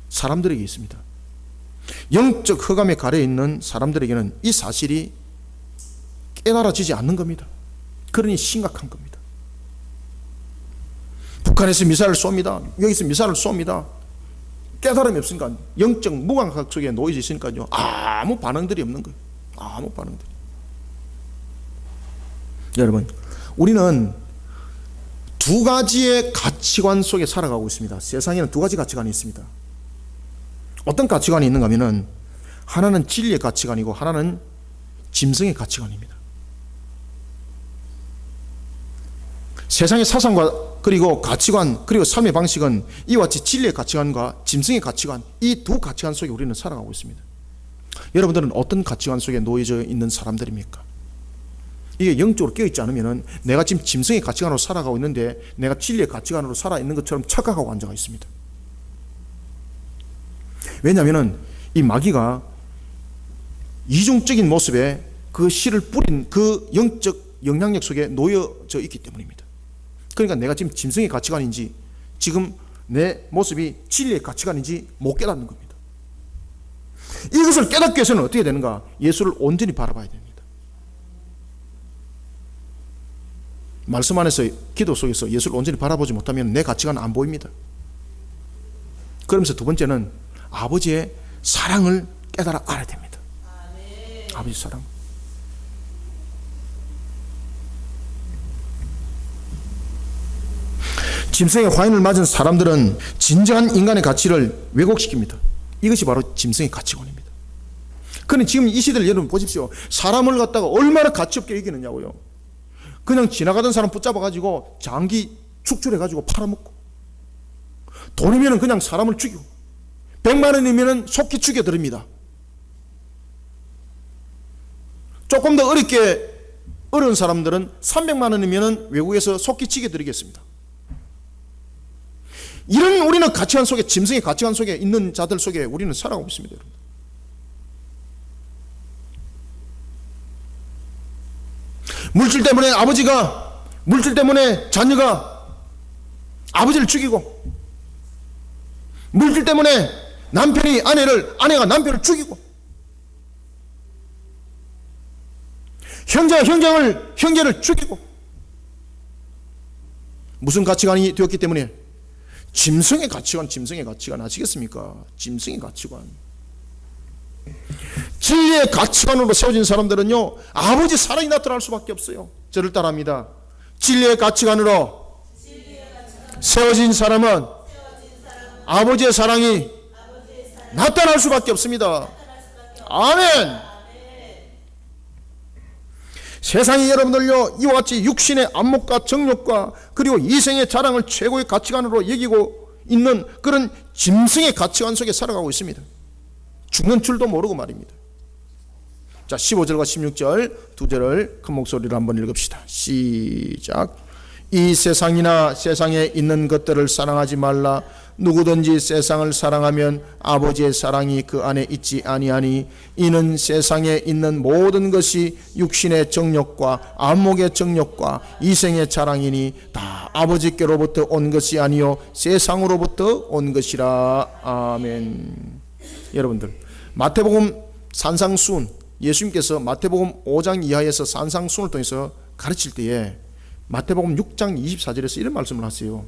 사람들에게 있습니다. 영적 흑암에 가려 있는 사람들에게는 이 사실이 깨달아지지 않는 겁니다. 그러니 심각한 겁니다. 북한에서 미사일을 쏩니다. 여기서 미사일을 쏩니다. 깨달음이 없으니까, 영적 무감각 속에 놓여져 있으니까요, 아무 반응들이 없는 거예요. 아무 반응들이. 여러분, 우리는 두 가지의 가치관 속에 살아가고 있습니다. 세상에는 두 가지 가치관이 있습니다. 어떤 가치관이 있는가 하면은, 하나는 진리의 가치관이고 하나는 짐승의 가치관입니다. 세상의 사상과 그리고 가치관, 그리고 삶의 방식은 이와 같이 진리의 가치관과 짐승의 가치관, 이 두 가치관 속에 우리는 살아가고 있습니다. 여러분들은 어떤 가치관 속에 놓여져 있는 사람들입니까? 이게 영적으로 깨어있지 않으면 내가 지금 짐승의 가치관으로 살아가고 있는데 내가 진리의 가치관으로 살아있는 것처럼 착각하고 앉아가 있습니다. 왜냐하면 이 마귀가 이중적인 모습에 그 씨를 뿌린 그 영적 영향력 속에 놓여져 있기 때문입니다. 그러니까 내가 지금 짐승의 가치관인지 지금 내 모습이 진리의 가치관인지 못 깨닫는 겁니다. 이것을 깨닫기 위해서는 어떻게 되는가? 예수를 온전히 바라봐야 됩니다. 말씀 안에서, 기도 속에서 예수를 온전히 바라보지 못하면 내 가치관은 안 보입니다. 그러면서 두 번째는 아버지의 사랑을 깨달아 알아야 됩니다. 아버지 사랑. 짐승의 화인을 맞은 사람들은 진정한 인간의 가치를 왜곡시킵니다. 이것이 바로 짐승의 가치관입니다. 그런데 지금 이 시대를 여러분 보십시오. 사람을 갖다가 얼마나 가치 없게 여기느냐고요. 그냥 지나가던 사람 붙잡아가지고 장기 축출해가지고 팔아먹고, 돈이면 그냥 사람을 죽이고, 100만 원이면 속기 죽여드립니다. 조금 더 어려운 사람들은 300만 원이면 외국에서 속기 죽여드리겠습니다. 이런 우리는 가치관 속에, 짐승의 가치관 속에 있는 자들 속에 우리는 살아가고 있습니다. 여러분. 물질 때문에 자녀가 아버지를 죽이고, 물질 때문에 아내가 남편을 죽이고, 형제가 형제를 죽이고, 무슨 가치관이 되었기 때문에? 짐승의 가치관 아시겠습니까? 짐승의 가치관. 진리의 가치관으로 세워진 사람들은요, 아버지 사랑이 나타날 수밖에 없어요. 저를 따라합니다. 진리의 가치관으로 세워진 사람은 아버지의 사랑이 나타날 수밖에 없습니다. 아멘. 세상이 여러분들요 이와 같이 육신의 안목과 정욕과 그리고 이생의 자랑을 최고의 가치관으로 여기고 있는 그런 짐승의 가치관 속에 살아가고 있습니다. 죽는 줄도 모르고 말입니다. 자, 15절과 16절 두 절을 큰 목소리로 한번 읽읍시다. 시작. 이 세상이나 세상에 있는 것들을 사랑하지 말라. 누구든지 세상을 사랑하면 아버지의 사랑이 그 안에 있지 아니하니 이는 세상에 있는 모든 것이 육신의 정욕과 안목의 정욕과 이생의 자랑이니 다 아버지께로부터 온 것이 아니요 세상으로부터 온 것이라. 아멘. 여러분들, 마태복음 산상수훈, 예수님께서 마태복음 5장 이하에서 산상수훈을 통해서 가르칠 때에 마태복음 6장 24절에서 이런 말씀을 하세요.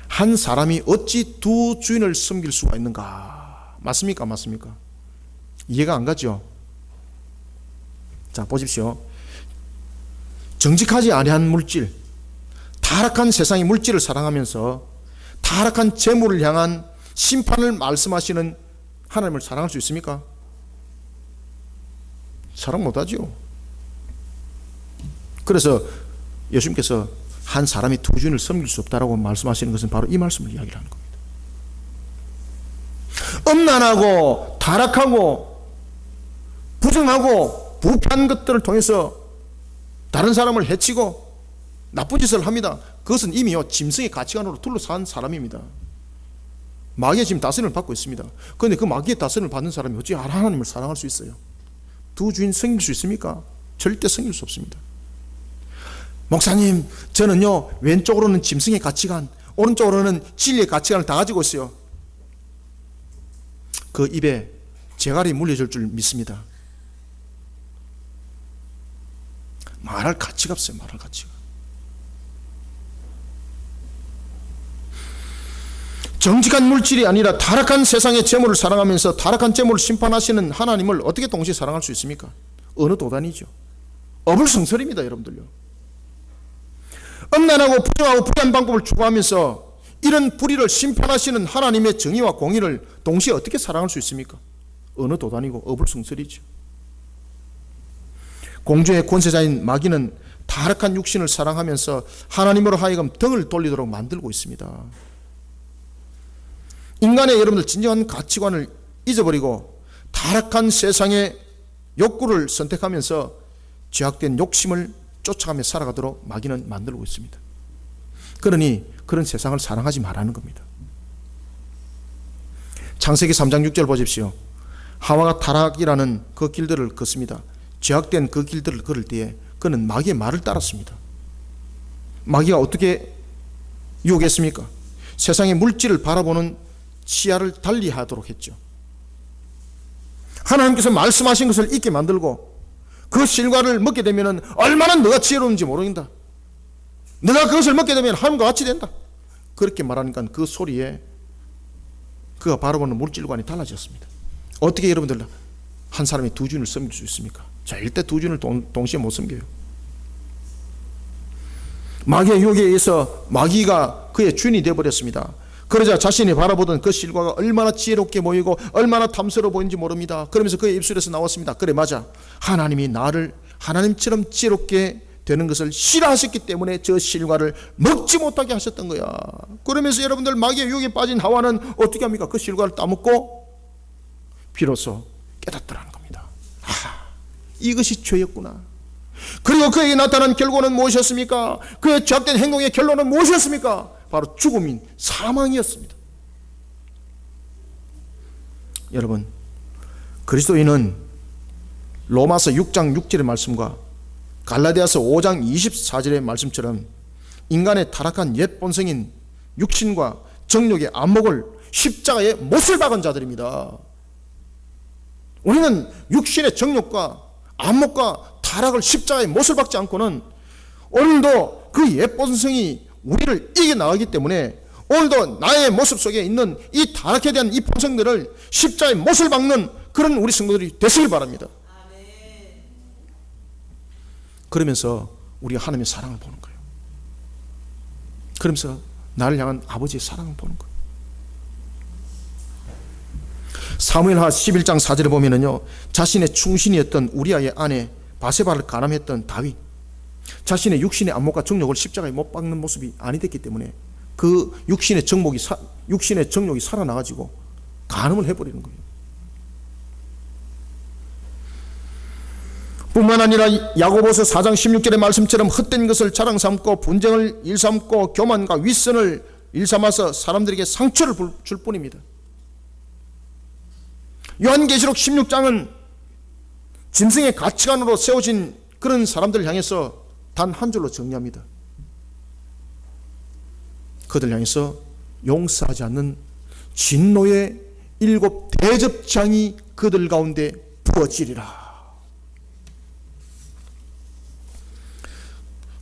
한 사람이 어찌 두 주인을 섬길 수가 있는가? 맞습니까? 맞습니까? 이해가 안 가죠? 자, 보십시오. 정직하지 아니한 물질, 타락한 세상의 물질을 사랑하면서 타락한 재물을 향한 심판을 말씀하시는 하나님을 사랑할 수 있습니까? 사랑 못하죠. 그래서 예수님께서 한 사람이 두 주인을 섬길 수 없다라고 말씀하시는 것은 바로 이 말씀을 이야기를 하는 겁니다. 음란하고 타락하고 부정하고 부패한 것들을 통해서 다른 사람을 해치고 나쁜 짓을 합니다. 그것은 이미요 짐승의 가치관으로 둘러싼 사람입니다. 마귀의 지금 다스림을 받고 있습니다. 그런데 그 마귀의 다스림을 받는 사람이 어찌 하나님을 사랑할 수 있어요? 두 주인 섬길 수 있습니까? 절대 섬길 수 없습니다. 목사님, 저는요 왼쪽으로는 짐승의 가치관, 오른쪽으로는 진리의 가치관을 다 가지고 있어요. 그 입에 재갈이 물려줄 줄 믿습니다. 말할 가치가 없어요. 말할 가치가. 정직한 물질이 아니라 타락한 세상의 재물을 사랑하면서 타락한 재물을 심판하시는 하나님을 어떻게 동시에 사랑할 수 있습니까? 어느 도단이죠. 어불성설입니다. 여러분들요. 음란하고 부정하고 불의한 방법을 추구하면서 이런 불의를 심판하시는 하나님의 정의와 공의를 동시에 어떻게 사랑할 수 있습니까? 어느 도단이고 어불성설이죠. 공주의 권세자인 마귀는 타락한 육신을 사랑하면서 하나님으로 하여금 등을 돌리도록 만들고 있습니다. 인간의 여러분들 진정한 가치관을 잊어버리고 타락한 세상의 욕구를 선택하면서 죄악된 욕심을 쫓아가며 살아가도록 마귀는 만들고 있습니다. 그러니 그런 세상을 사랑하지 말라는 겁니다. 창세기 3장 6절 보십시오. 하와가 타락이라는 그 길들을 걷습니다. 죄악된 그 길들을 걸을 때에 그는 마귀의 말을 따랐습니다. 마귀가 어떻게 유혹했습니까? 세상의 물질을 바라보는 시야를 달리하도록 했죠. 하나님께서 말씀하신 것을 잊게 만들고 그 실과를 먹게 되면 얼마나 너가 지혜로운지 모른다. 너가 그것을 먹게 되면 하나님과 같이 된다. 그렇게 말하니까 그 소리에 그가 바라보는 물질관이 달라졌습니다. 어떻게 여러분들 한 사람이 두 주인을 섬길 수 있습니까? 절대 두 주인을 동시에 못 섬겨요. 마귀의 유혹에 의해서 마귀가 그의 주인이 되어버렸습니다. 그러자 자신이 바라보던 그 실과가 얼마나 지혜롭게 보이고 얼마나 탐스러워 보이는지 모릅니다. 그러면서 그의 입술에서 나왔습니다. 그래, 맞아. 하나님이 나를 하나님처럼 지혜롭게 되는 것을 싫어하셨기 때문에 저 실과를 먹지 못하게 하셨던 거야. 그러면서 여러분들 마귀의 유혹에 빠진 하와는 어떻게 합니까? 그 실과를 따먹고 비로소 깨닫더라는 겁니다. 이것이 죄였구나. 그리고 그에게 나타난 결과는 무엇이었습니까? 그의 죄악된 행동의 결론은 무엇이었습니까? 바로 죽음인 사망이었습니다. 여러분, 그리스도인은 로마서 6장 6절의 말씀과 갈라디아서 5장 24절의 말씀처럼 인간의 타락한 옛 본성인 육신과 정욕의 안목을 십자가에 못을 박은 자들입니다. 우리는 육신의 정욕과 안목과 타락을 십자가에 못을 박지 않고는 오늘도 그 옛 본성이 우리를 이겨나가기 때문에 오늘도 나의 모습 속에 있는 이 타락에 대한 이 본성들을 십자가에 못을 박는 그런 우리 성도들이 되시길 바랍니다. 그러면서 우리가 하나님의 사랑을 보는 거예요. 그러면서 나를 향한 아버지의 사랑을 보는 거예요. 사무엘하 11장 4절에 보면은요, 자신의 충신이었던 우리아의 아내 바세바를 간암했던 다윗, 자신의 육신의 안목과 정욕을 십자가에 못 박는 모습이 아니 됐기 때문에 그 육신의 정욕이 살아나가지고 간음을 해버리는 거예요. 뿐만 아니라 야고보서 4장 16절의 말씀처럼 헛된 것을 자랑 삼고 분쟁을 일삼고 교만과 윗선을 일삼아서 사람들에게 상처를 줄 뿐입니다. 요한계시록 16장은 짐승의 가치관으로 세워진 그런 사람들을 향해서 단 한 줄로 정리합니다. 그들 향해서 용서하지 않는 진노의 7 대접장이 그들 가운데 부어지리라.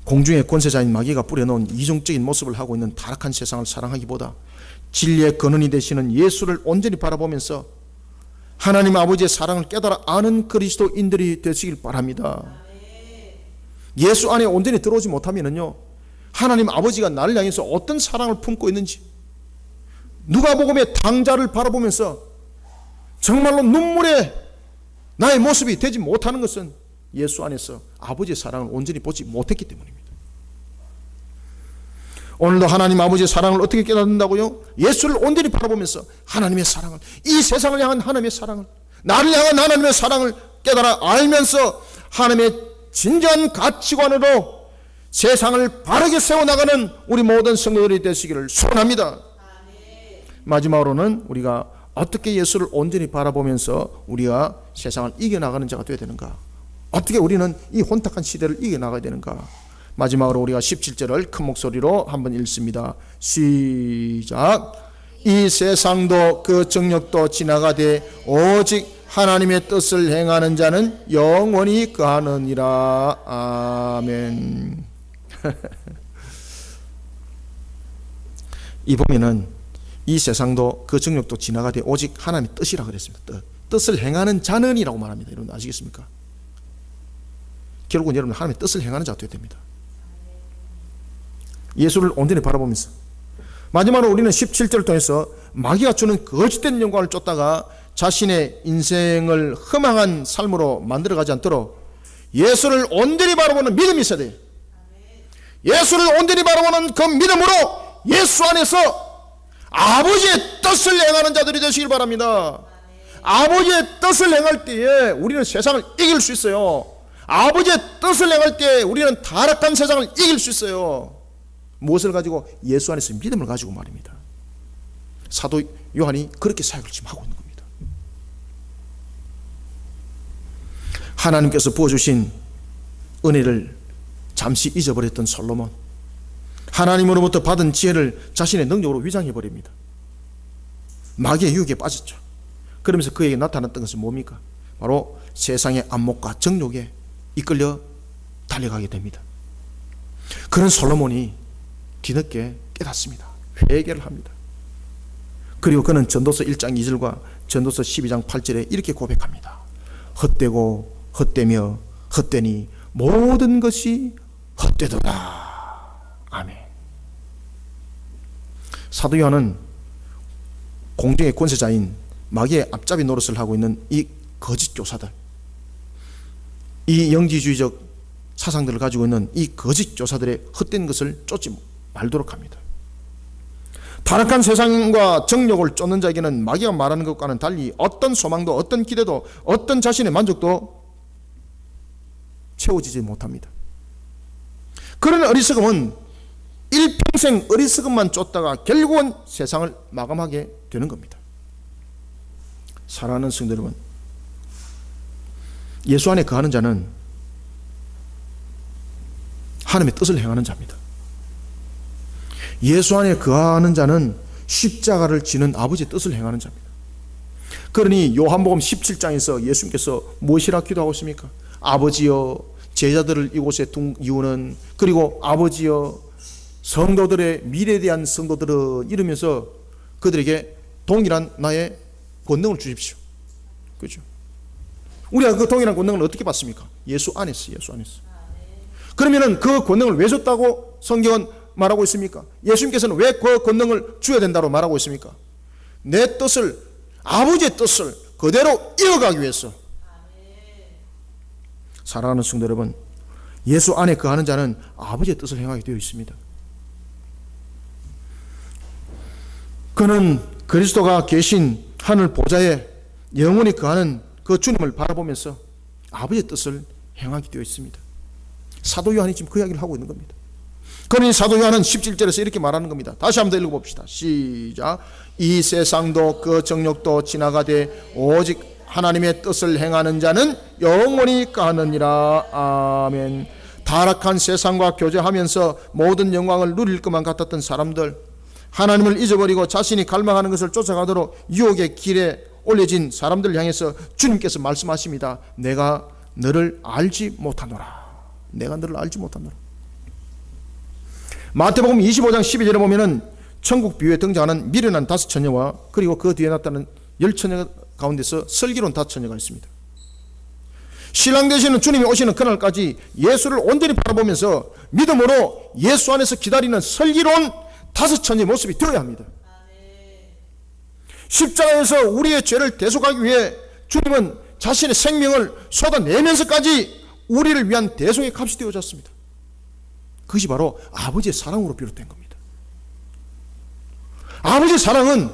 공중의 권세자인 마귀가 뿌려놓은 이중적인 모습을 하고 있는 타락한 세상을 사랑하기보다 진리의 근원이 되시는 예수를 온전히 바라보면서 하나님 아버지의 사랑을 깨달아 아는 그리스도인들이 되시길 바랍니다. 예수 안에 온전히 들어오지 못하면요, 하나님 아버지가 나를 향해서 어떤 사랑을 품고 있는지, 누가복음의 탕자를 바라보면서 정말로 눈물의 나의 모습이 되지 못하는 것은 예수 안에서 아버지의 사랑을 온전히 보지 못했기 때문입니다. 오늘도 하나님 아버지의 사랑을 어떻게 깨닫는다고요? 예수를 온전히 바라보면서 하나님의 사랑을, 이 세상을 향한 하나님의 사랑을, 나를 향한 하나님의 사랑을 깨달아 알면서 하나님의 진정한 가치관으로 세상을 바르게 세워나가는 우리 모든 성도들이 되시기를 소원합니다. 마지막으로는 우리가 어떻게 예수를 온전히 바라보면서 우리가 세상을 이겨나가는 자가 되어야 되는가, 어떻게 우리는 이 혼탁한 시대를 이겨나가야 되는가. 마지막으로 우리가 17절을 큰 목소리로 한번 읽습니다. 시작. 이 세상도 그 정욕도 지나가되 오직 하나님의 뜻을 행하는 자는 영원히 거하느니라. 아멘. 이 보면은 이 세상도 그 정욕도 지나가되 오직 하나님의 뜻이라 그랬습니다. 뜻을 행하는 자는 이라고 말합니다. 여러분 아시겠습니까? 결국은 여러분 하나님의 뜻을 행하는 자가 되어야 됩니다. 예수를 온전히 바라보면서. 마지막으로 우리는 17절을 통해서 마귀가 주는 거짓된 영광을 쫓다가 자신의 인생을 허망한 삶으로 만들어가지 않도록 예수를 온전히 바라보는 믿음이 있어야 돼요. 예수를 온전히 바라보는 그 믿음으로 예수 안에서 아버지의 뜻을 행하는 자들이 되시길 바랍니다. 아버지의 뜻을 행할 때에 우리는 세상을 이길 수 있어요. 아버지의 뜻을 행할 때 우리는 타락한 세상을 이길 수 있어요. 무엇을 가지고? 예수 안에서 믿음을 가지고 말입니다. 사도 요한이 그렇게 사역을 지금 하고 있는 겁니다. 하나님께서 부어주신 은혜를 잠시 잊어버렸던 솔로몬, 하나님으로부터 받은 지혜를 자신의 능력으로 위장해버립니다. 마귀의 유혹에 빠졌죠. 그러면서 그에게 나타났던 것은 뭡니까? 바로 세상의 안목과 정욕에 이끌려 달려가게 됩니다. 그런 솔로몬이 뒤늦게 깨닫습니다. 회개를 합니다. 그리고 그는 전도서 1장 2절과 전도서 12장 8절에 이렇게 고백합니다. 헛되고 헛되며 헛되니 모든 것이 헛되도다. 아멘. 사도 요한은 공중의 권세자인 마귀의 앞잡이 노릇을 하고 있는 이 거짓 교사들, 이 영지주의적 사상들을 가지고 있는 이 거짓 교사들의 헛된 것을 쫓지 말도록 합니다. 타락한 세상과 정욕을 쫓는 자에게는 마귀가 말하는 것과는 달리 어떤 소망도 어떤 기대도 어떤 자신의 만족도 채워지지 못합니다. 그런 어리석음은 일평생 어리석음만 쫓다가 결국은 세상을 마감하게 되는 겁니다. 사랑하는 성도 여러분, 예수 안에 거하는 자는 하나님의 뜻을 행하는 자입니다. 예수 안에 거하는 자는 십자가를 지는 아버지의 뜻을 행하는 자입니다. 그러니 요한복음 17장에서 예수님께서 무엇이라 기도하고 있습니까? 아버지여, 제자들을 이곳에 둔 이유는, 그리고 아버지여, 성도들의 미래에 대한 성도들은, 이러면서 그들에게 동일한 나의 권능을 주십시오. 그렇죠? 우리가 그 동일한 권능을 어떻게 받습니까? 예수 안에서. 그러면은 그 권능을 왜 줬다고 성경은 말하고 있습니까? 예수님께서는 왜 그 권능을 줘야 된다고 말하고 있습니까? 내 뜻을, 아버지의 뜻을 그대로 이어가기 위해서. 사랑하는 성도 여러분, 예수 안에 거하는 자는 아버지의 뜻을 행하게 되어 있습니다. 그는 그리스도가 계신 하늘 보좌에 영원히 거하는 그 주님을 바라보면서 아버지의 뜻을 행하게 되어 있습니다. 사도 요한이 지금 그 이야기를 하고 있는 겁니다. 그러니 사도 요한은 17절에서 이렇게 말하는 겁니다. 다시 한번 더 읽어봅시다. 시작. 이 세상도 그 정욕도 지나가되 오직 하나님의 뜻을 행하는 자는 영원히 거하느니라. 아멘. 타락한 세상과 교제하면서 모든 영광을 누릴 것만 같았던 사람들, 하나님을 잊어버리고 자신이 갈망하는 것을 쫓아가도록 유혹의 길에 올려진 사람들을 향해서 주님께서 말씀하십니다. 내가 너를 알지 못하노라. 내가 너를 알지 못하노라. 마태복음 25장 12절에 보면은 천국 비유에 등장하는 미련한 5처녀와 그리고 그 뒤에 나타나는 10처녀 가운데서 슬기로운 5처녀가 있습니다. 신랑 되시는 주님이 오시는 그날까지 예수를 온전히 바라보면서 믿음으로 예수 안에서 기다리는 슬기로운 5처녀의 모습이 되어야 합니다. 십자가에서 우리의 죄를 대속하기 위해 주님은 자신의 생명을 쏟아내면서까지 우리를 위한 대속의 값이 되어졌습니다. 그것이 바로 아버지의 사랑으로 비롯된 겁니다. 아버지의 사랑은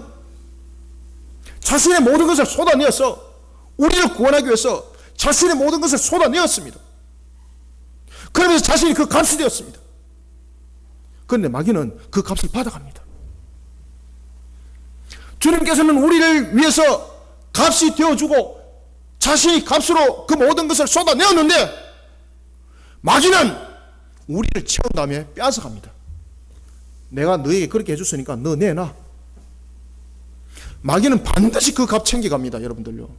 자신의 모든 것을 쏟아내어서 우리를 구원하기 위해서 자신의 모든 것을 쏟아내었습니다. 그러면서 자신이 그 값이 되었습니다. 그런데 마귀는 그 값을 받아갑니다. 주님께서는 우리를 위해서 값이 되어주고 자신이 값으로 그 모든 것을 쏟아내었는데 마귀는 우리를 채운 다음에 빼앗아갑니다. 내가 너에게 그렇게 해줬으니까 너 내놔. 마귀는 반드시 그 값 챙겨갑니다. 여러분들요,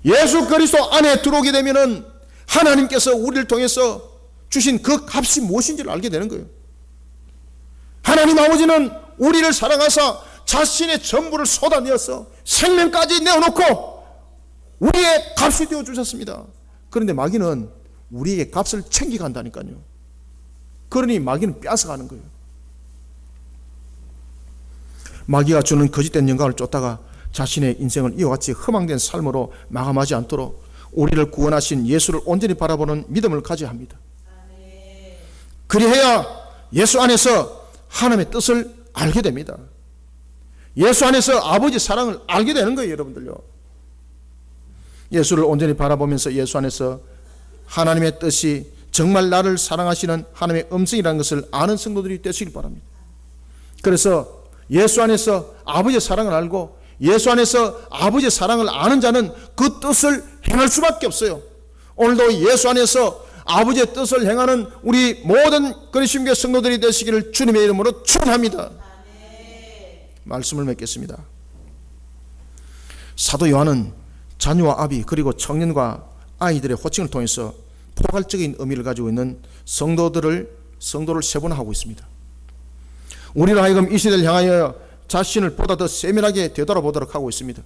예수 그리스도 안에 들어오게 되면은 하나님께서 우리를 통해서 주신 그 값이 무엇인지를 알게 되는 거예요. 하나님 아버지는 우리를 사랑하사 자신의 전부를 쏟아내어서 생명까지 내어놓고 우리의 값이 되어주셨습니다. 그런데 마귀는 우리에게 값을 챙겨간다니까요. 그러니 마귀는 뺏어가는 거예요. 마귀가 주는 거짓된 영광을 쫓다가 자신의 인생을 이와 같이 허망된 삶으로 마감하지 않도록 우리를 구원하신 예수를 온전히 바라보는 믿음을 가져야 합니다. 그리해야 예수 안에서 하나님의 뜻을 알게 됩니다. 예수 안에서 아버지의 사랑을 알게 되는 거예요. 여러분들요, 예수를 온전히 바라보면서 예수 안에서 하나님의 뜻이 정말 나를 사랑하시는 하나님의 음성이라는 것을 아는 성도들이 되시길 바랍니다. 그래서 예수 안에서 아버지의 사랑을 알고 예수 안에서 아버지의 사랑을 아는 자는 그 뜻을 행할 수밖에 없어요. 오늘도 예수 안에서 아버지의 뜻을 행하는 우리 모든 그리스도인의 성도들이 되시기를 주님의 이름으로 축원합니다. 말씀을 맺겠습니다. 사도 요한은 자녀와 아비 그리고 청년과 아이들의 호칭을 통해서 포괄적인 의미를 가지고 있는 성도를 세분화하고 있습니다. 우리를 하여금 이 시대를 향하여 자신을 보다 더 세밀하게 되돌아보도록 하고 있습니다.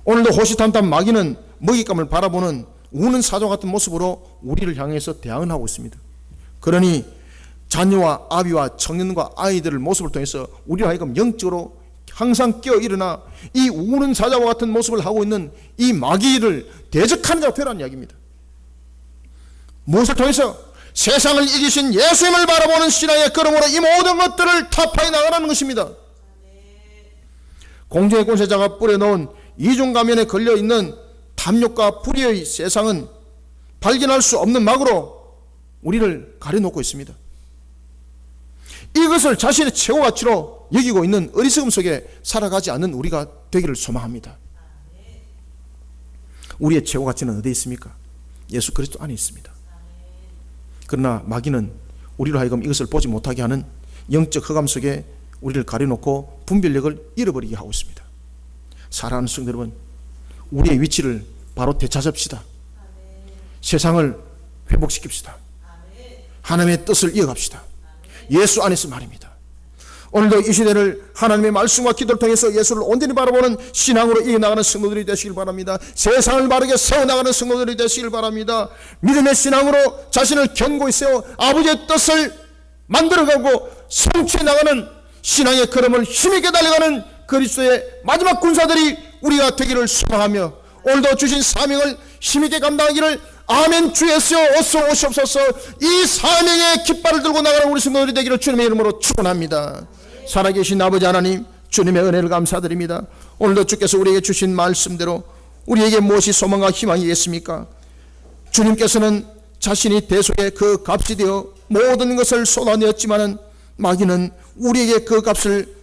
오늘도 호시탐탐 마귀는 먹잇감을 바라보는 우는 사자 같은 모습으로 우리를 향해서 대항을 하고 있습니다. 그러니 자녀와 아비와 청년과 아이들의 모습을 통해서 우리를 하여금 영적으로 항상 깨어 일어나 이 우는 사자와 같은 모습을 하고 있는 이 마귀를 대적하는 자가 되라는 이야기입니다. 무엇을 통해서? 세상을 이기신 예수님을 바라보는 신앙의 걸음으로 이 모든 것들을 타파해 나가라는 것입니다. 공중의 권세자가 뿌려놓은 이중가면에 걸려있는 탐욕과 불의의 세상은 발견할 수 없는 막으로 우리를 가려놓고 있습니다. 이것을 자신의 최고 가치로 여기고 있는 어리석음 속에 살아가지 않는 우리가 되기를 소망합니다. 우리의 최고 가치는 어디에 있습니까? 예수 그리스도 안에 있습니다. 그러나 마귀는 우리로 하여금 이것을 보지 못하게 하는 영적 흑암 속에 우리를 가려놓고 분별력을 잃어버리게 하고 있습니다. 사랑하는 성도 여러분, 우리의 위치를 바로 되찾읍시다. 세상을 회복시킵시다. 하나님의 뜻을 이어갑시다. 예수 안에서 말입니다. 오늘도 이 시대를 하나님의 말씀과 기도를 통해서 예수를 온전히 바라보는 신앙으로 이어나가는 성도들이 되시길 바랍니다. 세상을 바르게 세워나가는 성도들이 되시길 바랍니다. 믿음의 신앙으로 자신을 견고히 세워 아버지의 뜻을 만들어가고 성취해 나가는 신앙의 걸음을 힘있게 달려가는 그리스도의 마지막 군사들이 우리가 되기를 소망하며 오늘도 주신 사명을 힘있게 감당하기를 아멘. 주 예수여 어서 오시옵소서. 이 사명의 깃발을 들고 나가는 우리 성도들이 되기를 주님의 이름으로 축원합니다. 살아계신 아버지 하나님, 주님의 은혜를 감사드립니다. 오늘도 주께서 우리에게 주신 말씀대로 우리에게 무엇이 소망과 희망이겠습니까? 주님께서는 자신이 대속의 그 값이 되어 모든 것을 쏟아내었지만은 마귀는 우리에게 그 값을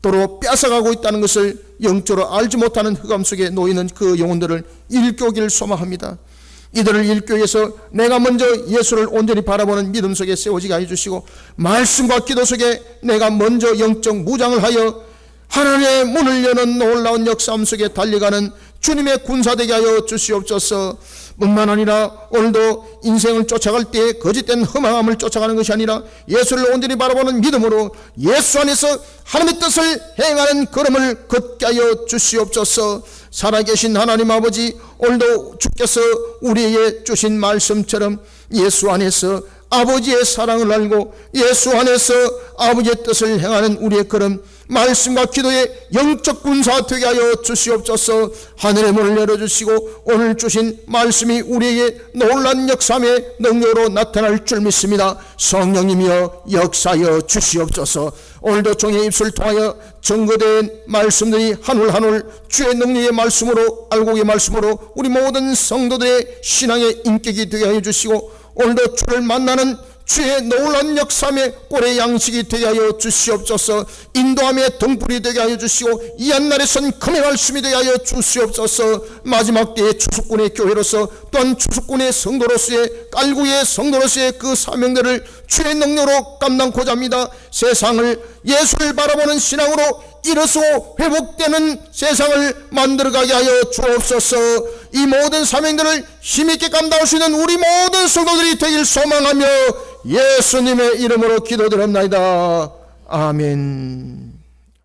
도로 뺏어가고 있다는 것을 영적으로 알지 못하는 흑암 속에 놓이는 그 영혼들을 일깨우기를 소망합니다. 이들을 일깨워서 내가 먼저 예수를 온전히 바라보는 믿음 속에 세워지게 해주시고 말씀과 기도 속에 내가 먼저 영적 무장을 하여 하나님의 문을 여는 놀라운 역사함 속에 달려가는 주님의 군사되게 하여 주시옵소서. 뿐만 아니라 오늘도 인생을 쫓아갈 때 거짓된 허망함을 쫓아가는 것이 아니라 예수를 온전히 바라보는 믿음으로 예수 안에서 하나님의 뜻을 행하는 걸음을 걷게 하여 주시옵소서. 살아계신 하나님 아버지, 오늘도 주께서 우리에게 주신 말씀처럼 예수 안에서 아버지의 사랑을 알고 예수 안에서 아버지의 뜻을 행하는 우리의 걸음, 말씀과 기도의 영적 군사 되게 하여 주시옵소서. 하늘의 문을 열어주시고 오늘 주신 말씀이 우리에게 놀란 역사의 능력으로 나타날 줄 믿습니다. 성령님이여 역사하여 주시옵소서. 오늘도 종의 입술을 통하여 증거된 말씀들이 한올 한올 주의 능력의 말씀으로 알고의 말씀으로 우리 모든 성도들의 신앙의 인격이 되게 하여 주시고 오늘도 주를 만나는 주의 놀라운 역사의 꼴의 양식이 되게 하여 주시옵소서. 인도함의 등불이 되게 하여 주시고 이 한날에선 금의 말씀이 되게 하여 주시옵소서. 마지막 때의 추수꾼의 교회로서 또한 추수꾼의 성도로서의 깔구의 성도로서의 그 사명들을 주의 능력으로 감당코자 합니다. 세상을 예수를 바라보는 신앙으로 일어서 회복되는 세상을 만들어가게 하여 주옵소서. 이 모든 사명들을 힘있게 감당할 수 있는 우리 모든 성도들이 되길 소망하며 예수님의 이름으로 기도드립니다. 아멘.